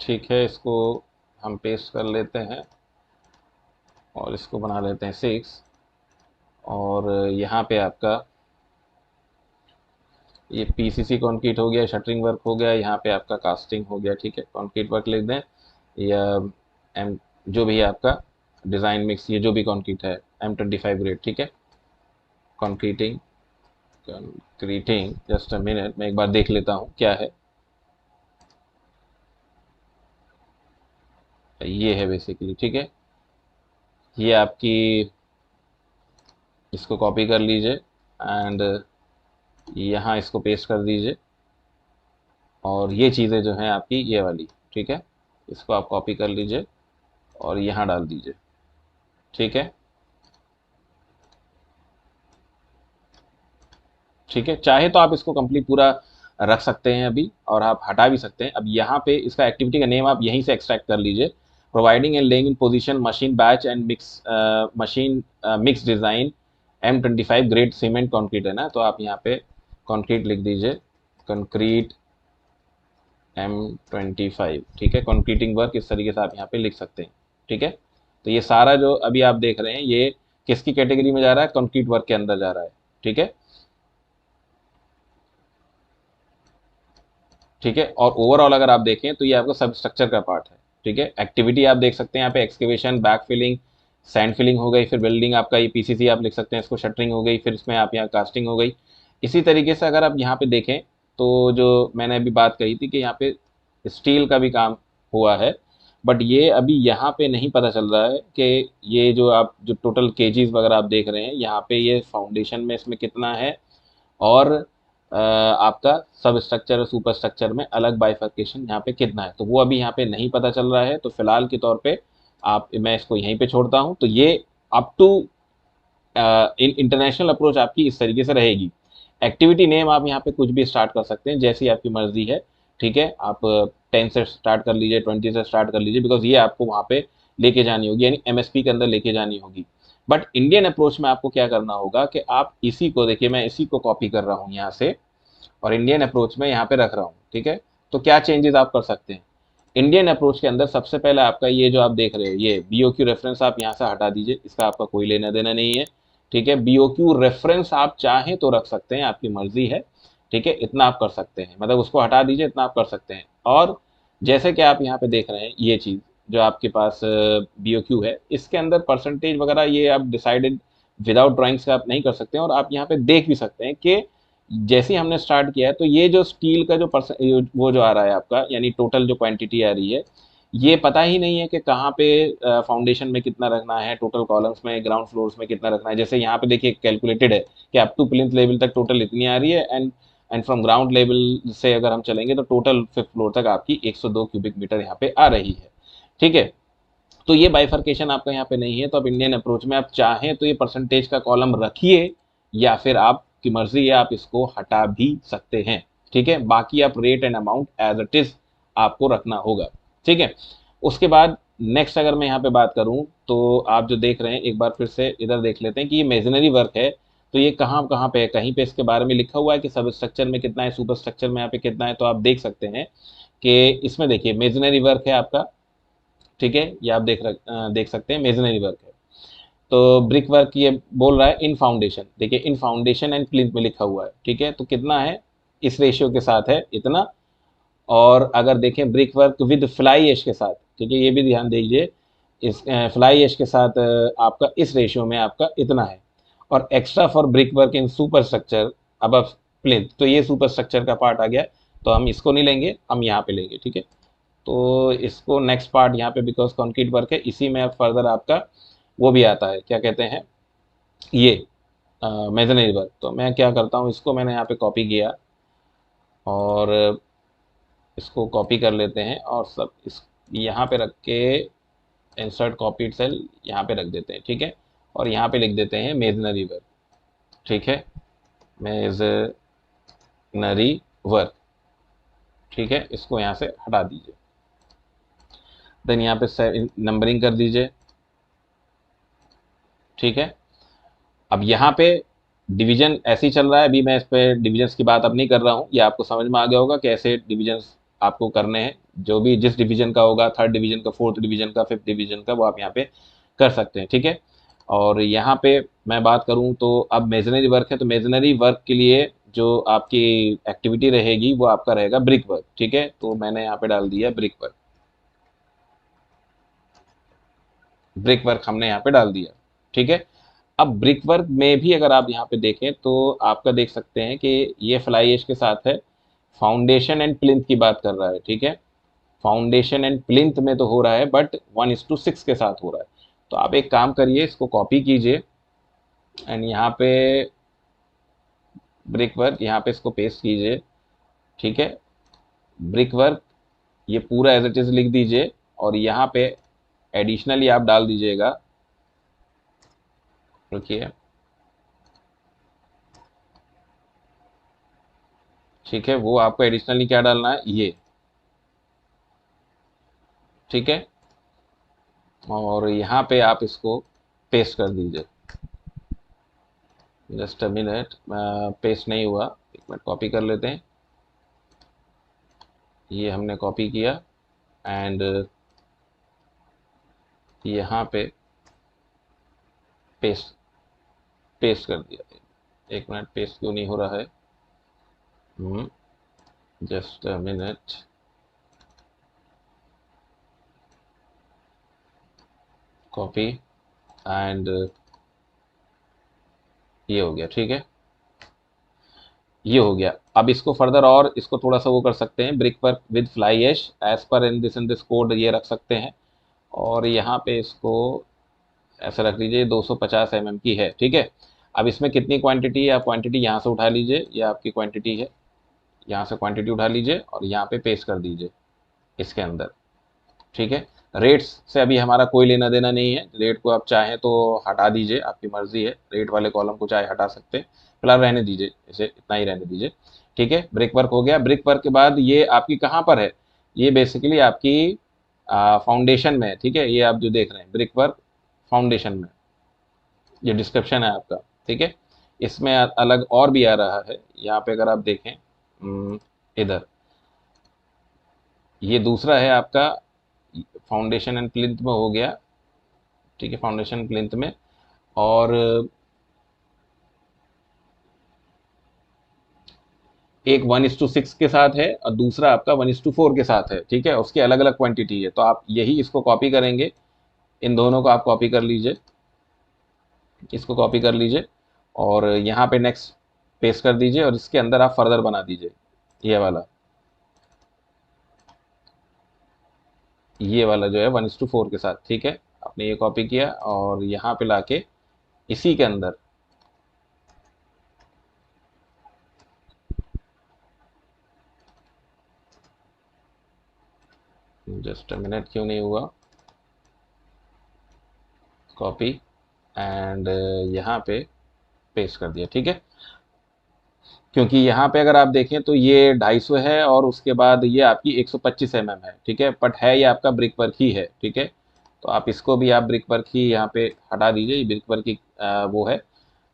ठीक है, इसको हम पेस्ट कर लेते हैं और इसको बना लेते हैं 6। और यहाँ पे आपका ये पीसीसी कंक्रीट हो गया, शटरिंग वर्क हो गया, यहाँ पे आपका कास्टिंग हो गया। ठीक है, कंक्रीट वर्क लिख दें या एम, जो भी है आपका डिज़ाइन मिक्स, ये जो भी कंक्रीट है M25 ग्रेड। ठीक है, concreting concreting just a minute, मैं एक बार देख लेता हूँ क्या है। ये है बेसिकली। ठीक है, ये आपकी, इसको कॉपी कर लीजिए एंड यहाँ इसको पेस्ट कर दीजिए। और ये चीज़ें जो हैं आपकी ये वाली, ठीक है, इसको आप कॉपी कर लीजिए और यहाँ डाल दीजिए। ठीक है, ठीक है, चाहे तो आप इसको कंप्लीट पूरा रख सकते हैं अभी, और आप हटा भी सकते हैं। अब यहाँ पे इसका एक्टिविटी का नेम आप यहीं से एक्सट्रैक्ट कर लीजिए। Providing and laying in position machine batch and mix machine mix design M25 grade cement concrete है ना, तो आप यहाँ पे कंक्रीट लिख दीजिए, कंक्रीट M25। ठीक है, कंक्रीटिंग वर्क इस तरीके से आप यहाँ पे लिख सकते हैं। ठीक है, तो ये सारा जो अभी आप देख रहे हैं ये किसकी कैटेगरी में जा रहा है, कंक्रीट वर्क के अंदर जा रहा है। ठीक है, ठीक है, और ओवरऑल अगर आप देखें तो ये आपका सब स्ट्रक्चर का पार्ट है। ठीक है, एक्टिविटी आप देख सकते हैं यहाँ पे, excavation, back filling, sand filling हो गई, फिर बिल्डिंग आपका ये पीसीसी आप लिख सकते हैं, इसको शटरिंग हो गई, फिर इसमें आप यहाँ कास्टिंग हो गई। इसी तरीके से अगर आप यहाँ पे देखें तो जो मैंने अभी बात कही थी कि यहाँ पे स्टील का भी काम हुआ है, बट ये अभी यहाँ पे नहीं पता चल रहा है कि ये जो आप जो टोटल केजीज वगैरह आप देख रहे हैं यहाँ पे, ये फाउंडेशन में इसमें कितना है, और आपका सब स्ट्रक्चर और सुपर स्ट्रक्चर में अलग बाइफर्केशन यहाँ पे कितना है, तो वो अभी यहाँ पे नहीं पता चल रहा है। तो फिलहाल के तौर पे आप, मैं इसको यहीं पे छोड़ता हूँ। तो ये अप टू इंटरनेशनल अप्रोच आपकी इस तरीके से रहेगी। एक्टिविटी नेम आप यहाँ पे कुछ भी स्टार्ट कर सकते हैं, जैसी आपकी मर्जी है। ठीक है, आप 10 से स्टार्ट कर लीजिए, 20 से स्टार्ट कर लीजिए, बिकॉज ये आपको वहाँ पे लेके जानी होगी, यानी एमएसपी के अंदर लेके जानी होगी। बट इंडियन अप्रोच में आपको क्या करना होगा कि आप इसी को देखिए, मैं इसी को कॉपी कर रहा हूँ यहाँ से और इंडियन अप्रोच में यहाँ पे रख रहा हूँ। ठीक है, तो क्या चेंजेस आप कर सकते हैं इंडियन अप्रोच के अंदर। सबसे पहले आपका ये जो आप देख रहे हो ये BOQ रेफरेंस आप यहाँ से हटा दीजिए, इसका आपका कोई लेना देना नहीं है। ठीक है, BOQ रेफरेंस आप चाहें तो रख सकते हैं, आपकी मर्जी है। ठीक है, इतना आप कर सकते हैं, मतलब उसको हटा दीजिए, इतना आप कर सकते हैं। और जैसे कि आप यहाँ पे देख रहे हैं ये चीज़ जो आपके पास BOQ है, इसके अंदर परसेंटेज वगैरह ये आप डिसाइडेड विदाउट ड्राइंग्स का आप नहीं कर सकते हैं। और आप यहाँ पे देख भी सकते हैं कि जैसे ही हमने स्टार्ट किया है तो ये जो स्टील का जो वो जो आ रहा है आपका, यानी टोटल जो क्वांटिटी आ रही है, ये पता ही नहीं है कि कहाँ पे फाउंडेशन में कितना रखना है, टोटल कॉलम्स में, ग्राउंड फ्लोर्स में कितना रखना है। जैसे यहाँ पे देखिए कैलकुलेटेड है कि अप टू प्लिंथ लेवल तक टोटल इतनी आ रही है, एंड फ्रॉम ग्राउंड लेवल से अगर हम चलेंगे तो टोटल 5th फ्लोर तक आपकी 102 क्यूबिक मीटर यहाँ पे आ रही है। ठीक है, तो ये बाइफर्केशन आपका यहाँ पे नहीं है। तो आप इंडियन अप्रोच में आप चाहें तो ये परसेंटेज का कॉलम रखिए, या फिर आपकी मर्जी है, आप इसको हटा भी सकते हैं। ठीक है, बाकी आप rate and amount as it is आपको रखना होगा। ठीक है, उसके बाद नेक्स्ट अगर मैं यहाँ पे बात करूँ तो आप जो देख रहे हैं, एक बार फिर से इधर देख लेते हैं कि ये मेजनरी वर्क है, तो ये कहाँ कहाँ पे है। कहीं पे इसके बारे में लिखा हुआ है कि सब स्ट्रक्चर में कितना है, सुपर स्ट्रक्चर में यहाँ पे कितना है, तो आप देख सकते हैं कि इसमें देखिए मेजनरी वर्क है आपका। ठीक है, ये आप देख सकते हैं मेजनरी वर्क है। तो ब्रिक वर्क ये बोल रहा है इन फाउंडेशन, देखिए इन फाउंडेशन एंड प्लिंथ में लिखा हुआ है। ठीक है, तो कितना है, इस रेशियो के साथ है इतना। और अगर देखें brick work with fly ash के साथ, ठीक है, ये भी ध्यान दीजिए, इस फ्लाई एश के साथ आपका इस रेशियो में आपका इतना है। और extra for brick work in super structure अब प्लिंथ, तो ये सुपर स्ट्रक्चर का पार्ट आ गया, तो हम इसको नहीं लेंगे, हम यहाँ पे लेंगे। ठीक है, तो इसको नेक्स्ट पार्ट यहाँ पे, बिकॉज कंक्रीट वर्क है, इसी में अब फर्दर आपका वो भी आता है, क्या कहते हैं, ये मेजनरी वर्क। तो मैं क्या करता हूँ, इसको मैंने यहाँ पे कॉपी किया और इसको कॉपी कर लेते हैं और सब इस यहाँ पे रख के इंसर्ट कॉपीड सेल यहाँ पे रख देते हैं। ठीक है, और यहाँ पे लिख देते हैं मेजनरी वर्क। ठीक है, मेजनरी वर्क। ठीक है, इसको यहाँ से हटा दीजिए। देन यहाँ पे नंबरिंग कर दीजिए, ठीक है। अब यहाँ पे डिवीजन ऐसे ही चल रहा है, अभी मैं इस पे डिविजन्स की बात अब नहीं कर रहा हूँ, ये आपको समझ में आ गया होगा कैसे डिविजन्स आपको करने हैं। जो भी जिस डिवीजन का होगा, थर्ड डिवीजन का, फोर्थ डिवीजन का, फिफ्थ डिवीजन का, वो आप यहाँ पे कर सकते हैं, ठीक है। और यहाँ पे मैं बात करूँ तो अब मेजनरी वर्क है, तो मेजनरी वर्क के लिए जो आपकी एक्टिविटी रहेगी वो आपका रहेगा ब्रिक वर्क, ठीक है। तो मैंने यहाँ पे डाल दिया ब्रिक वर्क, ब्रिक वर्क हमने यहाँ पे डाल दिया, ठीक है। अब ब्रिक वर्क में भी अगर आप यहाँ पे देखें तो आपका देख सकते हैं कि ये फ्लाई ऐश के साथ है, फाउंडेशन एंड प्लिंथ की बात कर रहा है, ठीक है। फाउंडेशन एंड प्लिंथ में तो हो रहा है, बट 1:6 के साथ हो रहा है। तो आप एक काम करिए, इसको कॉपी कीजिए एंड यहाँ पे ब्रिक वर्क, यहाँ पे इसको पेस्ट कीजिए, ठीक है। ब्रिक वर्क ये पूरा एज इट इज लिख दीजिए और यहाँ पे एडिशनली आप डाल दीजिएगा, रुकिए, ठीक है। वो आपको एडिशनली क्या डालना है, ये, ठीक है। और यहाँ पे आप इसको पेस्ट कर दीजिए, जस्ट अ मिनट, पेस्ट नहीं हुआ, एक मिनट कॉपी कर लेते हैं। ये हमने कॉपी किया एंड यहाँ पे पेस्ट पेस्ट कर दिया। एक मिनट, पेस्ट क्यों नहीं हो रहा है, just a minute, copy and ये हो गया, ठीक है। ये हो गया। अब इसको फर्दर और इसको थोड़ा सा वो कर सकते हैं, brick work with fly ash as per in this code ये रख सकते हैं। और यहाँ पे इसको ऐसा रख लीजिए, 250 mm की है, ठीक है। अब इसमें कितनी क्वांटिटी है, आप क्वांटिटी यहाँ से उठा लीजिए, ये आपकी क्वांटिटी है, यहाँ से क्वांटिटी उठा लीजिए और यहाँ पे पेस्ट कर दीजिए इसके अंदर, ठीक है। रेट्स से अभी हमारा कोई लेना देना नहीं है, रेट को आप चाहें तो हटा दीजिए, आपकी मर्जी है, रेट वाले कॉलम को चाहे हटा सकते हैं, फिलहाल रहने दीजिए, इसे इतना ही रहने दीजिए, ठीक है। ब्रिक वर्क हो गया। ब्रिक वर्क के बाद ये आपकी कहाँ पर है, ये बेसिकली आपकी फाउंडेशन में है, ठीक है। ये आप जो देख रहे हैं ब्रिक वर्क फाउंडेशन में, ये डिस्क्रिप्शन है आपका, ठीक है। इसमें अलग और भी आ रहा है, यहाँ पे अगर आप देखें, इधर ये दूसरा है आपका, फाउंडेशन एंड प्लिंथ में हो गया, ठीक है, फाउंडेशन प्लिंथ में। और एक 1:6 के साथ है और दूसरा आपका 1:4 के साथ है, ठीक है। उसकी अलग अलग क्वांटिटी है, तो आप यही इसको कॉपी करेंगे, इन दोनों को आप कॉपी कर लीजिए, इसको कॉपी कर लीजिए और यहाँ पे नेक्स्ट पेस्ट कर दीजिए और इसके अंदर आप फर्दर बना दीजिए ये वाला जो है 1:4 के साथ, ठीक है। आपने ये कॉपी किया और यहाँ पे लाके इसी के अंदर जस्ट अ मिनट, क्यों नहीं हुआ, कॉपी एंड यहाँ पे पेस्ट कर दिया, ठीक है। क्योंकि यहाँ पे अगर आप देखें तो ये 250 है और उसके बाद ये आपकी 125 mm है, ठीक है, बट है ये आपका ब्रिक वर्क ही है, ठीक है। तो आप इसको भी आप ब्रिक वर्क ही यहाँ पे हटा दीजिए, ये ब्रिक वर्क की वो है,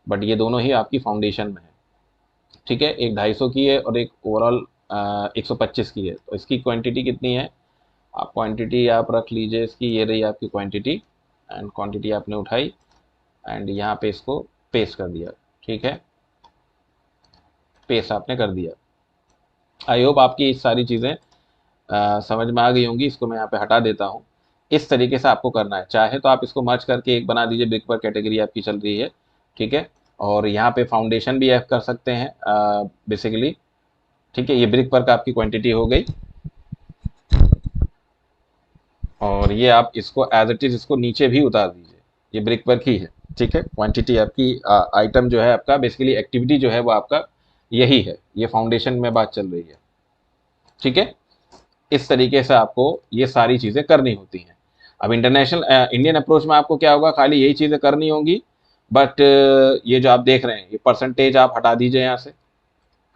बट ये दोनों ही आपकी फाउंडेशन में है, ठीक है। एक 250 की है और एक ओवरऑल 125 की है। तो इसकी क्वांटिटी कितनी है, आप क्वांटिटी आप रख लीजिए इसकी, ये रही आपकी क्वांटिटी एंड क्वांटिटी आपने उठाई एंड यहाँ पे इसको पेस्ट कर दिया, ठीक है, पेस्ट आपने कर दिया। आई होप आपकी ये सारी चीज़ें समझ में आ गई होंगी। इसको मैं यहाँ पे हटा देता हूँ। इस तरीके से आपको करना है, चाहे तो आप इसको मर्ज करके एक बना दीजिए, ब्रिक पर कैटेगरी आपकी चल रही है, ठीक है। और यहाँ पे फाउंडेशन भी ऐड कर सकते हैं बेसिकली, ठीक है। ये ब्रिक वर्क आपकी क्वांटिटी हो गई और ये आप इसको एज इट इज इसको नीचे भी उतार दीजिए, ये ब्रिक वर्क ही है, ठीक है। क्वांटिटी आपकी आइटम जो है आपका बेसिकली एक्टिविटी जो है वो आपका यही है, ये फाउंडेशन में बात चल रही है, ठीक है। इस तरीके से आपको ये सारी चीज़ें करनी होती हैं। अब इंटरनेशनल इंडियन अप्रोच में आपको क्या होगा, खाली यही चीज़ें करनी होंगी, बट ये जो आप देख रहे हैं ये परसेंटेज आप हटा दीजिए, यहाँ से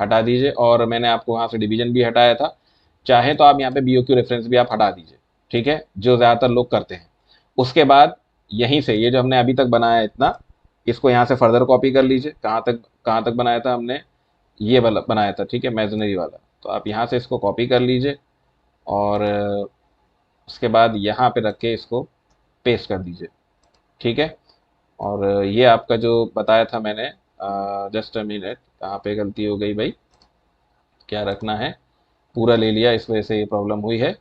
हटा दीजिए और मैंने आपको यहाँ से डिवीजन भी हटाया था, चाहे तो आप यहाँ पे BOQ रेफरेंस भी आप हटा दीजिए, ठीक है, जो ज़्यादातर लोग करते हैं। उसके बाद यहीं से ये जो हमने अभी तक बनाया है इतना, इसको यहाँ से फर्दर कॉपी कर लीजिए। कहाँ तक बनाया था हमने, ये वाला बनाया था, ठीक है, इमेजिनरी वाला। तो आप यहाँ से इसको कॉपी कर लीजिए और उसके बाद यहाँ पे रख के इसको पेस्ट कर दीजिए, ठीक है। और ये आपका जो बताया था मैंने, जस्ट अ मिनट, कहाँ पे गलती हो गई भाई, क्या रखना है, पूरा ले लिया, इस वजह से ये प्रॉब्लम हुई है।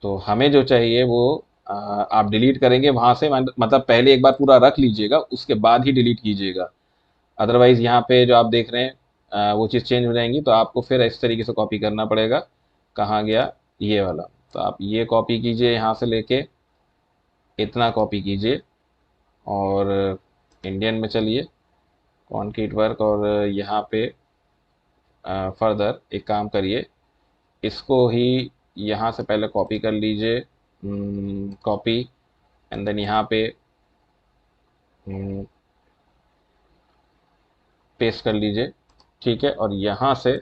तो हमें जो चाहिए वो आप डिलीट करेंगे वहाँ से, मतलब पहले एक बार पूरा रख लीजिएगा, उसके बाद ही डिलीट कीजिएगा। अदरवाइज़ यहाँ पे जो आप देख रहे हैं वो चीज़ चेंज हो जाएंगी, तो आपको फिर इस तरीके से कॉपी करना पड़ेगा। कहाँ गया ये वाला, तो आप ये कॉपी कीजिए, यहाँ से लेके इतना कॉपी कीजिए और इंडियन में चलिए, कॉन्क्रीट वर्क, और यहाँ पे फर्दर एक काम करिए, इसको ही यहाँ से पहले कॉपी कर लीजिए, कॉपी, एंड देन यहाँ पे पेस्ट कर लीजिए, ठीक है। और यहाँ से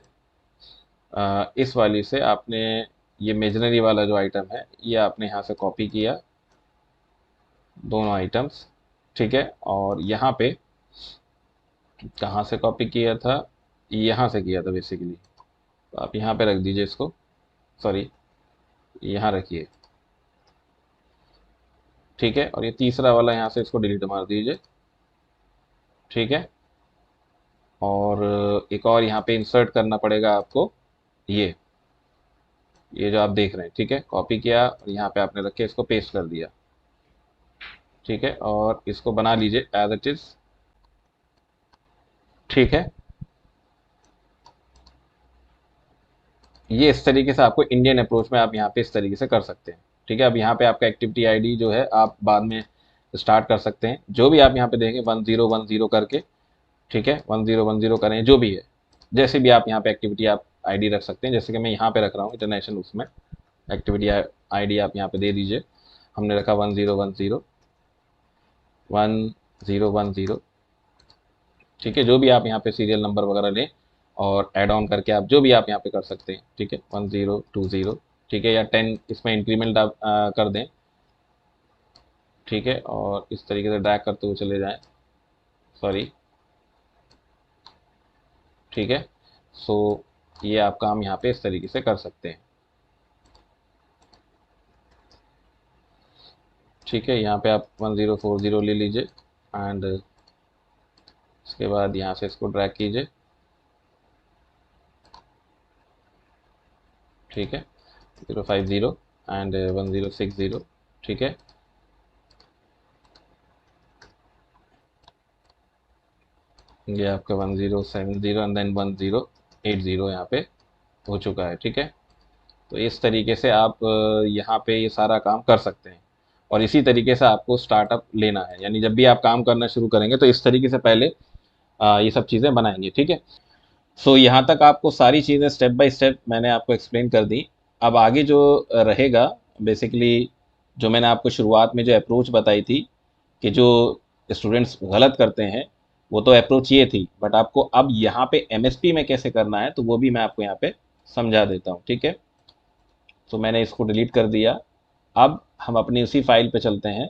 इस वाली से आपने ये इमेजिनरी वाला जो आइटम है ये आपने यहाँ से कॉपी किया, दोनों आइटम्स, ठीक है। और यहाँ पे कहाँ से कॉपी किया था, यहाँ से किया था बेसिकली, तो आप यहाँ पे रख दीजिए इसको, सॉरी यहाँ रखिए, ठीक है। और ये तीसरा वाला यहाँ से इसको डिलीट मार दीजिए, ठीक है। और एक और यहाँ पे इंसर्ट करना पड़ेगा आपको, ये जो आप देख रहे हैं, ठीक है, कॉपी किया और यहाँ पे आपने रख के इसको पेस्ट कर दिया, ठीक है। और इसको बना लीजिए एज इट इज, ठीक है। ये इस तरीके से आपको इंडियन अप्रोच में आप यहाँ पे इस तरीके से कर सकते हैं, ठीक है। अब यहाँ पे आपका एक्टिविटी आईडी जो है आप बाद में स्टार्ट कर सकते हैं, जो भी आप यहाँ पे देखें 1010 करके, ठीक है, 1010 करें जो भी है, जैसे भी आप यहाँ पे एक्टिविटी आप आईडी रख सकते हैं, जैसे कि मैं यहाँ पे रख रहा हूँ इंटरनेशनल, उसमें एक्टिविटी आईडी आप यहाँ पे दे दीजिए, हमने रखा 1010, ठीक है। जो भी आप यहाँ पे सीरियल नंबर वगैरह लें और ऐड ऑन करके आप जो भी आप यहाँ पे कर सकते हैं, ठीक है, 1020, ठीक है, या 10 इसमें इंक्रीमेंट आप कर दें, ठीक है। और इस तरीके से ड्रैग करते हुए चले जाएं, सॉरी, ठीक है। सो ये आप काम यहाँ पे इस तरीके से कर सकते हैं, ठीक है। यहाँ पे आप 1040 ले लीजिए एंड इसके बाद यहाँ से इसको ड्रैग कीजिए, ठीक है, 050 एंड 1060, ठीक है। ये आपका 1070 एंड देन 1080 यहाँ पे हो चुका है, ठीक है। तो इस तरीके से आप यहाँ पे ये सारा काम कर सकते हैं, और इसी तरीके से आपको स्टार्टअप लेना है, यानी जब भी आप काम करना शुरू करेंगे तो इस तरीके से पहले ये सब चीज़ें बनाएंगे, ठीक है। सो यहाँ तक आपको सारी चीज़ें स्टेप बाय स्टेप मैंने आपको एक्सप्लेन कर दी। अब आगे जो रहेगा बेसिकली, जो मैंने आपको शुरुआत में जो अप्रोच बताई थी कि जो स्टूडेंट्स गलत करते हैं, वो तो अप्रोच ये थी, बट आपको अब यहाँ पे एमएसपी में कैसे करना है तो वो भी मैं आपको यहाँ पे समझा देता हूँ, ठीक है। तो मैंने इसको डिलीट कर दिया। अब हम अपनी उसी फाइल पे चलते हैं,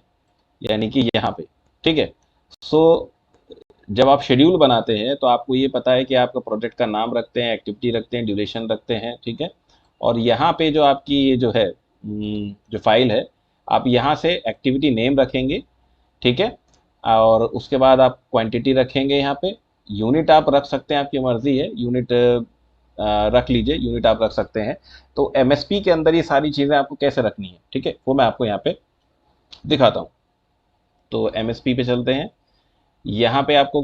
यानी कि यहाँ पे, ठीक है। सो जब आप शेड्यूल बनाते हैं तो आपको ये पता है कि आपका प्रोजेक्ट का नाम रखते हैं, एक्टिविटी रखते हैं, ड्यूरेशन रखते हैं, ठीक है। और यहाँ पे जो आपकी ये जो है जो फाइल है, आप यहाँ से एक्टिविटी नेम रखेंगे, ठीक है। और उसके बाद आप क्वांटिटी रखेंगे, यहाँ पे यूनिट आप रख सकते हैं, आपकी मर्जी है, यूनिट रख लीजिए, यूनिट आप रख सकते हैं। तो एमएसपी के अंदर ये सारी चीज़ें आपको कैसे रखनी है, ठीक है, वो मैं आपको यहाँ पे दिखाता हूँ। तो एमएसपी पे चलते हैं। यहाँ पे आपको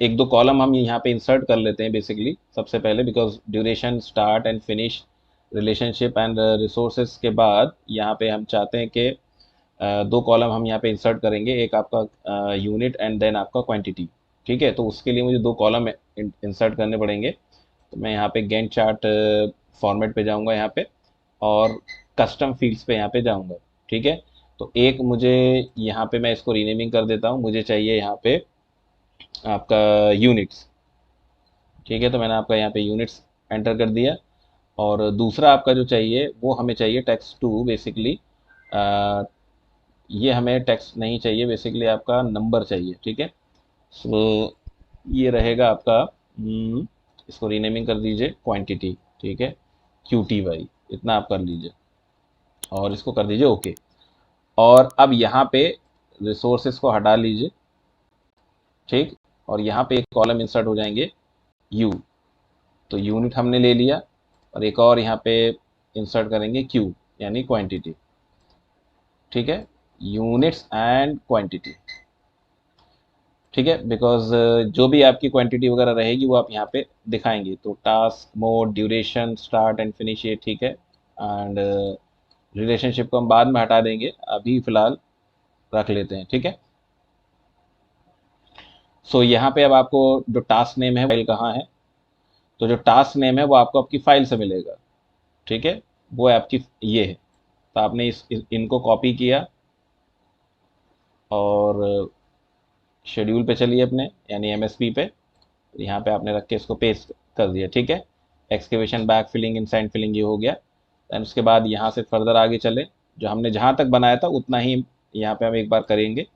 एक दो कॉलम हम यहाँ पे इंसर्ट कर लेते हैं बेसिकली सबसे पहले, because duration, start and finish, relationship and resources के बाद यहाँ पे हम चाहते हैं कि दो कॉलम हम यहाँ पे इंसर्ट करेंगे, एक आपका यूनिट एंड देन आपका क्वांटिटी, ठीक है। तो उसके लिए मुझे दो कॉलम इंसर्ट करने पड़ेंगे। तो मैं यहाँ पे गैंट चार्ट फॉर्मेट पे जाऊँगा यहाँ पे, और कस्टम फील्ड्स पे यहाँ पे जाऊँगा, ठीक है। तो एक मुझे यहाँ पे मैं इसको रीनेमिंग कर देता हूँ, मुझे चाहिए यहाँ पे आपका यूनिट्स, ठीक है। तो मैंने आपका यहाँ पे यूनिट्स एंटर कर दिया, और दूसरा आपका जो चाहिए वो हमें चाहिए टेक्स्ट टू बेसिकली, ये हमें टेक्स्ट नहीं चाहिए, बेसिकली आपका नंबर चाहिए, ठीक है। सो ये रहेगा आपका, इसको रीनेमिंग कर दीजिए क्वांटिटी, ठीक है, QTY, इतना आप कर लीजिए और इसको कर दीजिए ओके। और अब यहाँ पे रिसोर्सेस को हटा लीजिए, ठीक, और यहाँ पे एक कॉलम इंसर्ट हो जाएंगे U, तो यूनिट हमने ले लिया, और एक और यहाँ पे इंसर्ट करेंगे Q यानी क्वांटिटी, ठीक है, यूनिट्स एंड क्वांटिटी, ठीक है, बिकॉज जो भी आपकी क्वांटिटी वगैरह रहेगी वो आप यहाँ पे दिखाएंगे, तो task mode duration start and finish ये ठीक है, एंड रिलेशनशिप को हम बाद में हटा देंगे, अभी फिलहाल रख लेते हैं, ठीक है। सो यहाँ पे अब आपको जो टास्क नेम है फाइल कहाँ है, तो जो टास्क नेम है वो आपको आपकी फाइल से मिलेगा, ठीक है, वो है आपकी ये है, तो आपने इनको कॉपी किया और शेड्यूल पे चलिए अपने यानी MSP पे, यहाँ पे आपने रख के इसको पेस्ट कर दिया, ठीक है, excavation back filling inside filling ये हो गया। दैन उसके बाद यहाँ से फर्दर आगे चले, जो हमने जहाँ तक बनाया था उतना ही यहाँ पे हम एक बार करेंगे,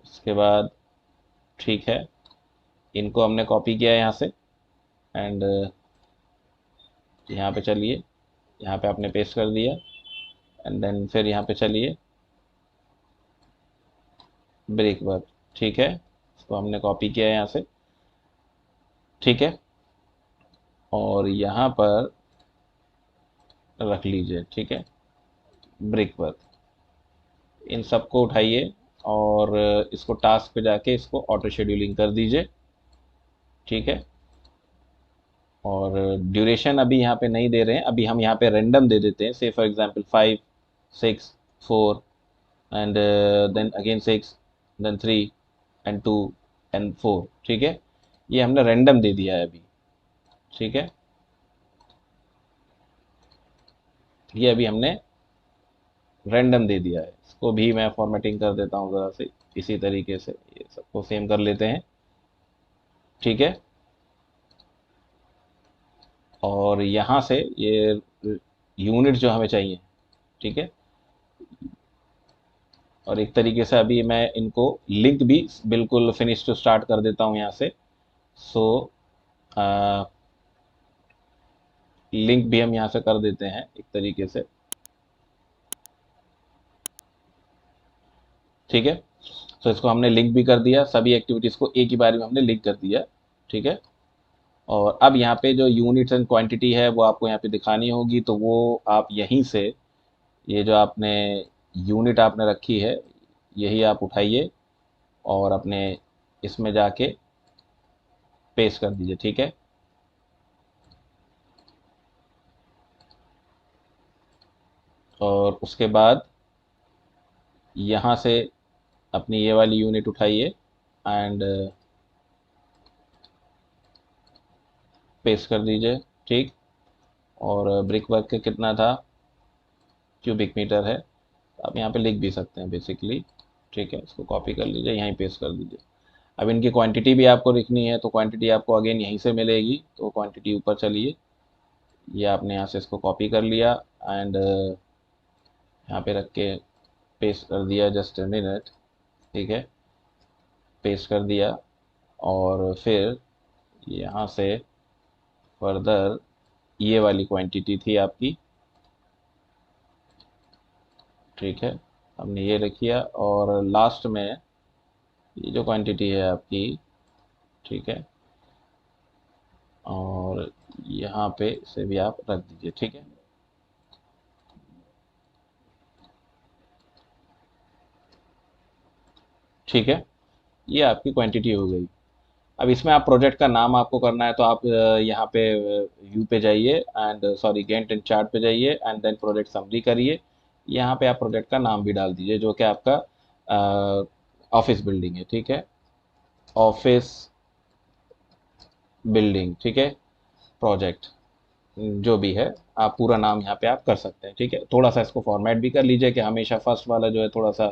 उसके बाद ठीक है, इनको हमने कॉपी किया यहाँ से, एंड यहाँ पे चलिए, यहाँ पे आपने पेस्ट कर दिया, एंड देन फिर यहाँ पे चलिए ब्रेक वर्क, ठीक है, इसको हमने कॉपी किया है यहाँ से, ठीक है, और यहाँ पर रख लीजिए, ठीक है, ब्रेक वर्क, इन सबको उठाइए और इसको टास्क पे जाके इसको ऑटो शेड्यूलिंग कर दीजिए, ठीक है, और ड्यूरेशन अभी यहाँ पे नहीं दे रहे हैं, अभी हम यहाँ पे रैंडम दे देते हैं, say for example 5 6 4 and then again 6 then 3 and 2 and 4, ठीक है, ये हमने रैंडम दे दिया है अभी, ठीक है, ये अभी हमने रैंडम दे दिया है, इसको भी मैं फॉर्मेटिंग कर देता हूँ ज़रा से, इसी तरीके से ये सबको सेम कर लेते हैं, ठीक है, और यहाँ से ये यूनिट जो हमें चाहिए, ठीक है, और एक तरीके से अभी मैं इनको लिंक भी बिल्कुल फिनिश टू स्टार्ट कर देता हूँ यहाँ से। सो लिंक भी हम यहाँ से कर देते हैं एक तरीके से, ठीक है, तो इसको हमने लिंक भी कर दिया, सभी एक्टिविटीज़ को एक ही बार में हमने लिंक कर दिया, ठीक है, और अब यहाँ पे जो यूनिट्स एंड क्वांटिटी है वो आपको यहाँ पे दिखानी होगी, तो वो आप यहीं से ये जो आपने यूनिट आपने रखी है यही आप उठाइए और अपने इसमें जाके पेस्ट कर दीजिए, ठीक है, और उसके बाद यहाँ से अपनी ये वाली यूनिट उठाइए एंड पेस्ट कर दीजिए, ठीक, और ब्रिक वर्क का कितना था, क्यूबिक मीटर है, आप यहाँ पे लिख भी सकते हैं बेसिकली, ठीक है, इसको कॉपी कर लीजिए, यहीं पेस्ट कर दीजिए। अब इनकी क्वांटिटी भी आपको लिखनी है, तो क्वांटिटी आपको अगेन यहीं से मिलेगी, तो क्वांटिटी ऊपर चलिए, ये आपने यहाँ से इसको कॉपी कर लिया एंड यहाँ पे रख के पेस्ट कर दिया, जस्ट अ मिनट, ठीक है, पेस्ट कर दिया, और फिर यहाँ से फर्दर ये वाली क्वांटिटी थी आपकी, ठीक है, हमने ये रखिया, और लास्ट में ये जो क्वांटिटी है आपकी, ठीक है, और यहाँ पे इसे भी आप रख दीजिए, ठीक है, ठीक है, ये आपकी क्वांटिटी हो गई। अब इसमें आप प्रोजेक्ट का नाम आपको करना है, तो आप यहाँ पे व्यू पे जाइए and sorry Gantt and chart पे जाइए एंड देन प्रोजेक्ट समरी करिए, यहाँ पे आप प्रोजेक्ट का नाम भी डाल दीजिए, जो कि आपका ऑफिस बिल्डिंग है, ठीक है, ऑफिस बिल्डिंग, ठीक है, प्रोजेक्ट जो भी है आप पूरा नाम यहाँ पे आप कर सकते हैं, ठीक है, थोड़ा सा इसको फॉर्मेट भी कर लीजिए कि हमेशा फर्स्ट वाला जो है थोड़ा सा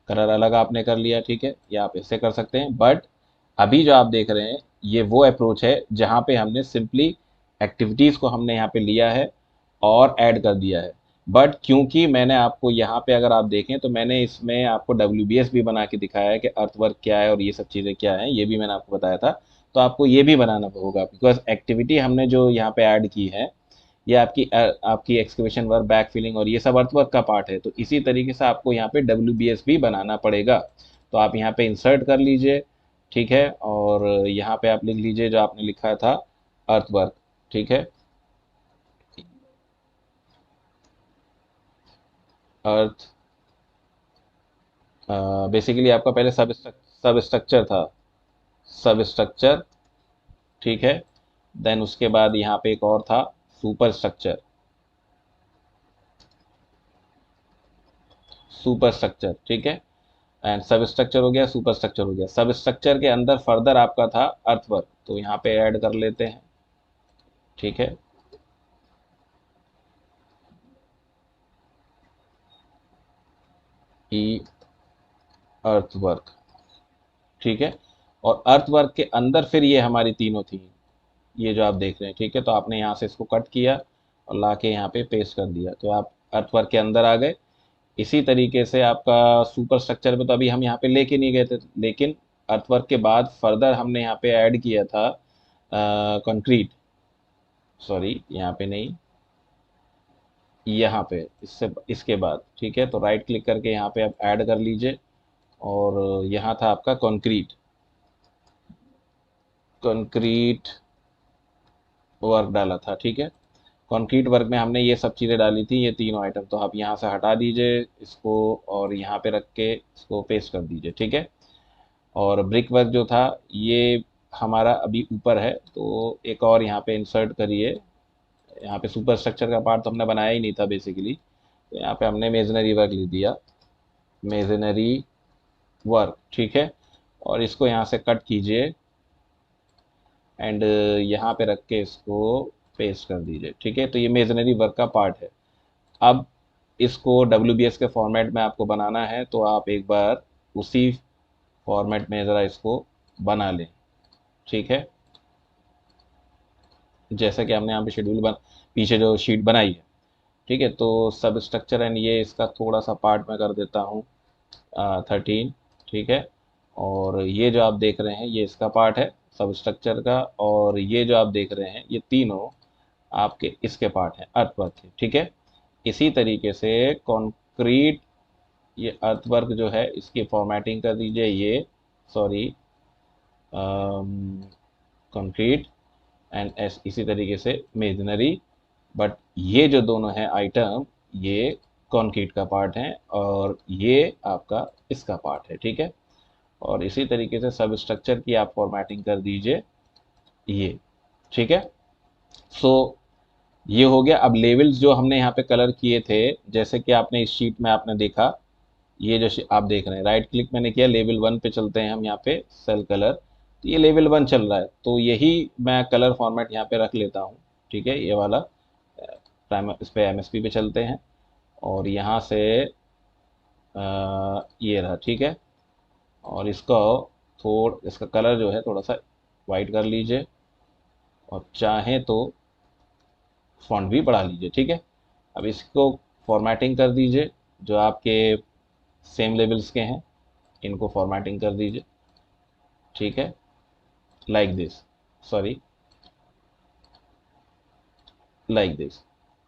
कलर अलग आपने कर लिया, ठीक है, या आप इससे कर सकते हैं, बट अभी जो आप देख रहे हैं ये वो अप्रोच है जहाँ पे हमने सिंपली एक्टिविटीज़ को हमने यहाँ पे लिया है और ऐड कर दिया है। बट क्योंकि मैंने आपको यहाँ पे अगर आप देखें तो मैंने इसमें आपको WBS भी बना के दिखाया है कि अर्थवर्क क्या है और ये सब चीज़ें क्या हैं, ये भी मैंने आपको बताया था। तो आपको ये भी बनाना होगा बिकॉज एक्टिविटी हमने जो यहाँ पे ऐड की है ये आपकी एक्सकवेशन वर्क, बैक फिलिंग और ये सब अर्थवर्क का पार्ट है। तो इसी तरीके से आपको यहाँ पे WBS भी बनाना पड़ेगा। तो आप यहाँ पे इंसर्ट कर लीजिए, ठीक है, और यहाँ पे आप लिख लीजिए जो आपने लिखा था अर्थवर्क, ठीक है, अर्थ बेसिकली आपका पहले सब स्ट्रक्चर था, सब स्ट्रक्चर, ठीक है। देन उसके बाद यहाँ पे एक और था सुपर स्ट्रक्चर, सुपर स्ट्रक्चर, ठीक है। एंड सब स्ट्रक्चर हो गया, सुपर स्ट्रक्चर हो गया। सब स्ट्रक्चर के अंदर फर्दर आपका था अर्थवर्क, तो यहाँ पे ऐड कर लेते हैं, ठीक है। ई अर्थवर्क, ठीक है। और अर्थवर्क के अंदर फिर ये हमारी तीनों थी, ये जो आप देख रहे हैं, ठीक है। तो आपने यहाँ से इसको कट किया और ला के यहाँ पे पेस्ट कर दिया, तो आप अर्थवर्क के अंदर आ गए। इसी तरीके से आपका सुपर स्ट्रक्चर पे तो अभी हम यहाँ पे लेके नहीं गए थे, लेकिन अर्थवर्क के बाद फर्दर हमने यहाँ पे ऐड किया था कंक्रीट, सॉरी यहाँ पे नहीं, यहाँ पे इससे इसके बाद, ठीक है। तो राइट क्लिक करके यहाँ पे आप ऐड कर लीजिए और यहाँ था आपका कंक्रीट, कंक्रीट वर्क डाला था, ठीक है। कंक्रीट वर्क में हमने ये सब चीज़ें डाली थी, ये तीनों आइटम। तो आप यहाँ से हटा दीजिए इसको और यहाँ पे रख के इसको पेस्ट कर दीजिए, ठीक है। और ब्रिक वर्क जो था ये हमारा अभी ऊपर है, तो एक और यहाँ पे इंसर्ट करिए। यहाँ पे सुपर स्ट्रक्चर का पार्ट तो हमने बनाया ही नहीं था बेसिकली, तो यहाँ पे हमने मेजनरी वर्क लिख दिया, मेजनरी वर्क, ठीक है। और इसको यहाँ से कट कीजिए एंड यहाँ पे रख के इसको पेस्ट कर दीजिए, ठीक है। तो ये मेजनरी वर्क का पार्ट है। अब इसको WBS के फॉर्मेट में आपको बनाना है, तो आप एक बार उसी फॉर्मेट में ज़रा इसको बना लें, ठीक है। जैसे कि हमने यहाँ पे पीछे जो शीट बनाई है, ठीक है। तो सब स्ट्रक्चर एंड ये इसका थोड़ा सा पार्ट मैं कर देता हूँ 13, ठीक है। और ये जो आप देख रहे हैं ये इसका पार्ट है सब स्ट्रक्चर का, और ये जो आप देख रहे हैं ये तीनों आपके इसके पार्ट हैं अर्थवर्क के, ठीक है। इसी तरीके से कंक्रीट, ये अर्थवर्क जो है इसकी फॉर्मेटिंग कर दीजिए, ये सॉरी कंक्रीट एंड इसी तरीके से मेजनरी। बट ये जो दोनों हैं आइटम ये कंक्रीट का पार्ट है और ये आपका इसका पार्ट है, ठीक है। और इसी तरीके से सब स्ट्रक्चर की आप फॉर्मेटिंग कर दीजिए ये, ठीक है। सो ये हो गया। अब लेवल्स जो हमने यहाँ पे कलर किए थे, जैसे कि आपने इस शीट में आपने देखा, ये जो आप देख रहे हैं, राइट क्लिक मैंने किया, लेवल 1 पे चलते हैं हम, यहाँ पे सेल कलर, तो ये लेवल 1 चल रहा है, तो यही मैं कलर फॉर्मेट यहाँ पे रख लेता हूँ, ठीक है। ये वाला इस पे MSP पे चलते हैं और यहाँ से ये रहा, ठीक है। और इसका कलर जो है थोड़ा सा वाइट कर लीजिए और चाहें तो फॉन्ट भी बढ़ा लीजिए, ठीक है। अब इसको फॉर्मेटिंग कर दीजिए, जो आपके सेम लेवल्स के हैं इनको फॉर्मेटिंग कर दीजिए, ठीक है, like this, sorry like this,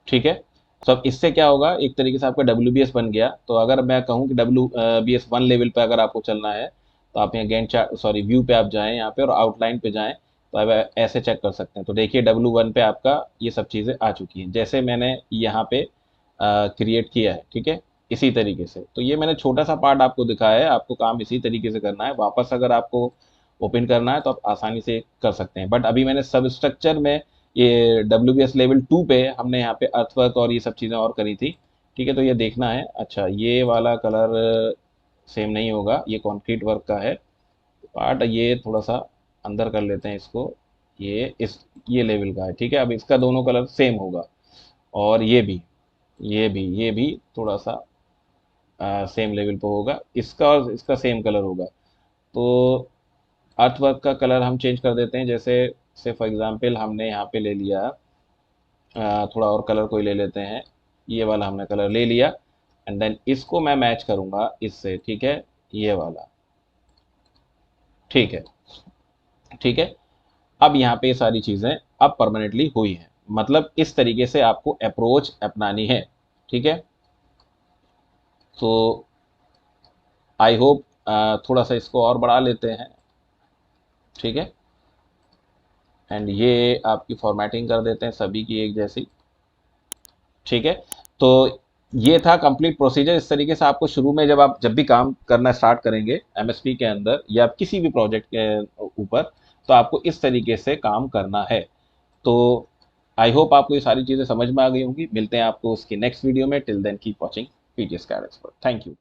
ठीक है। तो अब इससे क्या होगा, एक तरीके से आपका WBS बन गया। तो अगर मैं कहूँ कि WBS 1 लेवल पे अगर आपको चलना है तो आप यहाँ गैंट चार्ट सॉरी व्यू पे आप जाएं यहाँ पे और आउटलाइन पे जाएं, तो आप ऐसे चेक कर सकते हैं। तो देखिए W1 पे आपका ये सब चीज़ें आ चुकी हैं जैसे मैंने यहाँ पे क्रिएट किया है, ठीक है, इसी तरीके से। तो ये मैंने छोटा सा पार्ट आपको दिखाया है, आपको काम इसी तरीके से करना है। वापस अगर आपको ओपन करना है तो आप आसानी से कर सकते हैं। बट अभी मैंने सब स्ट्रक्चर में ये WBS लेवल 2 पे हमने यहाँ पे अर्थवर्क और ये सब चीज़ें और करी थी, ठीक है। तो ये देखना है, अच्छा ये वाला कलर सेम नहीं होगा, ये कंक्रीट वर्क का है पार्ट, ये थोड़ा सा अंदर कर लेते हैं इसको, ये लेवल का है, ठीक है। अब इसका दोनों कलर सेम होगा और ये भी थोड़ा सा सेम लेवल पे होगा, इसका और इसका सेम कलर होगा। तो अर्थवर्क का कलर हम चेंज कर देते हैं, जैसे से फॉर एग्जांपल हमने यहाँ पे ले लिया थोड़ा और कलर कोई ले लेते हैं, ये वाला हमने कलर ले लिया, एंड देन इसको मैं मैच करूंगा इससे, ठीक है, ये वाला, ठीक है, ठीक है। अब यहाँ पे ये सारी चीज़ें अब परमानेंटली हुई हैं, मतलब इस तरीके से आपको अप्रोच अपनानी है, ठीक है। तो आई होप थोड़ा सा इसको और बढ़ा लेते हैं, ठीक है, एंड ये आपकी फॉर्मेटिंग कर देते हैं सभी की एक जैसी, ठीक है। तो ये था कंप्लीट प्रोसीजर। इस तरीके से आपको शुरू में जब भी काम करना स्टार्ट करेंगे एमएसपी के अंदर या किसी भी प्रोजेक्ट के ऊपर, तो आपको इस तरीके से काम करना है। तो आई होप आपको ये सारी चीज़ें समझ में आ गई होंगी। मिलते हैं आपको उसकी नेक्स्ट वीडियो में। Till then keep watching PTS CAD Expert. Thank you.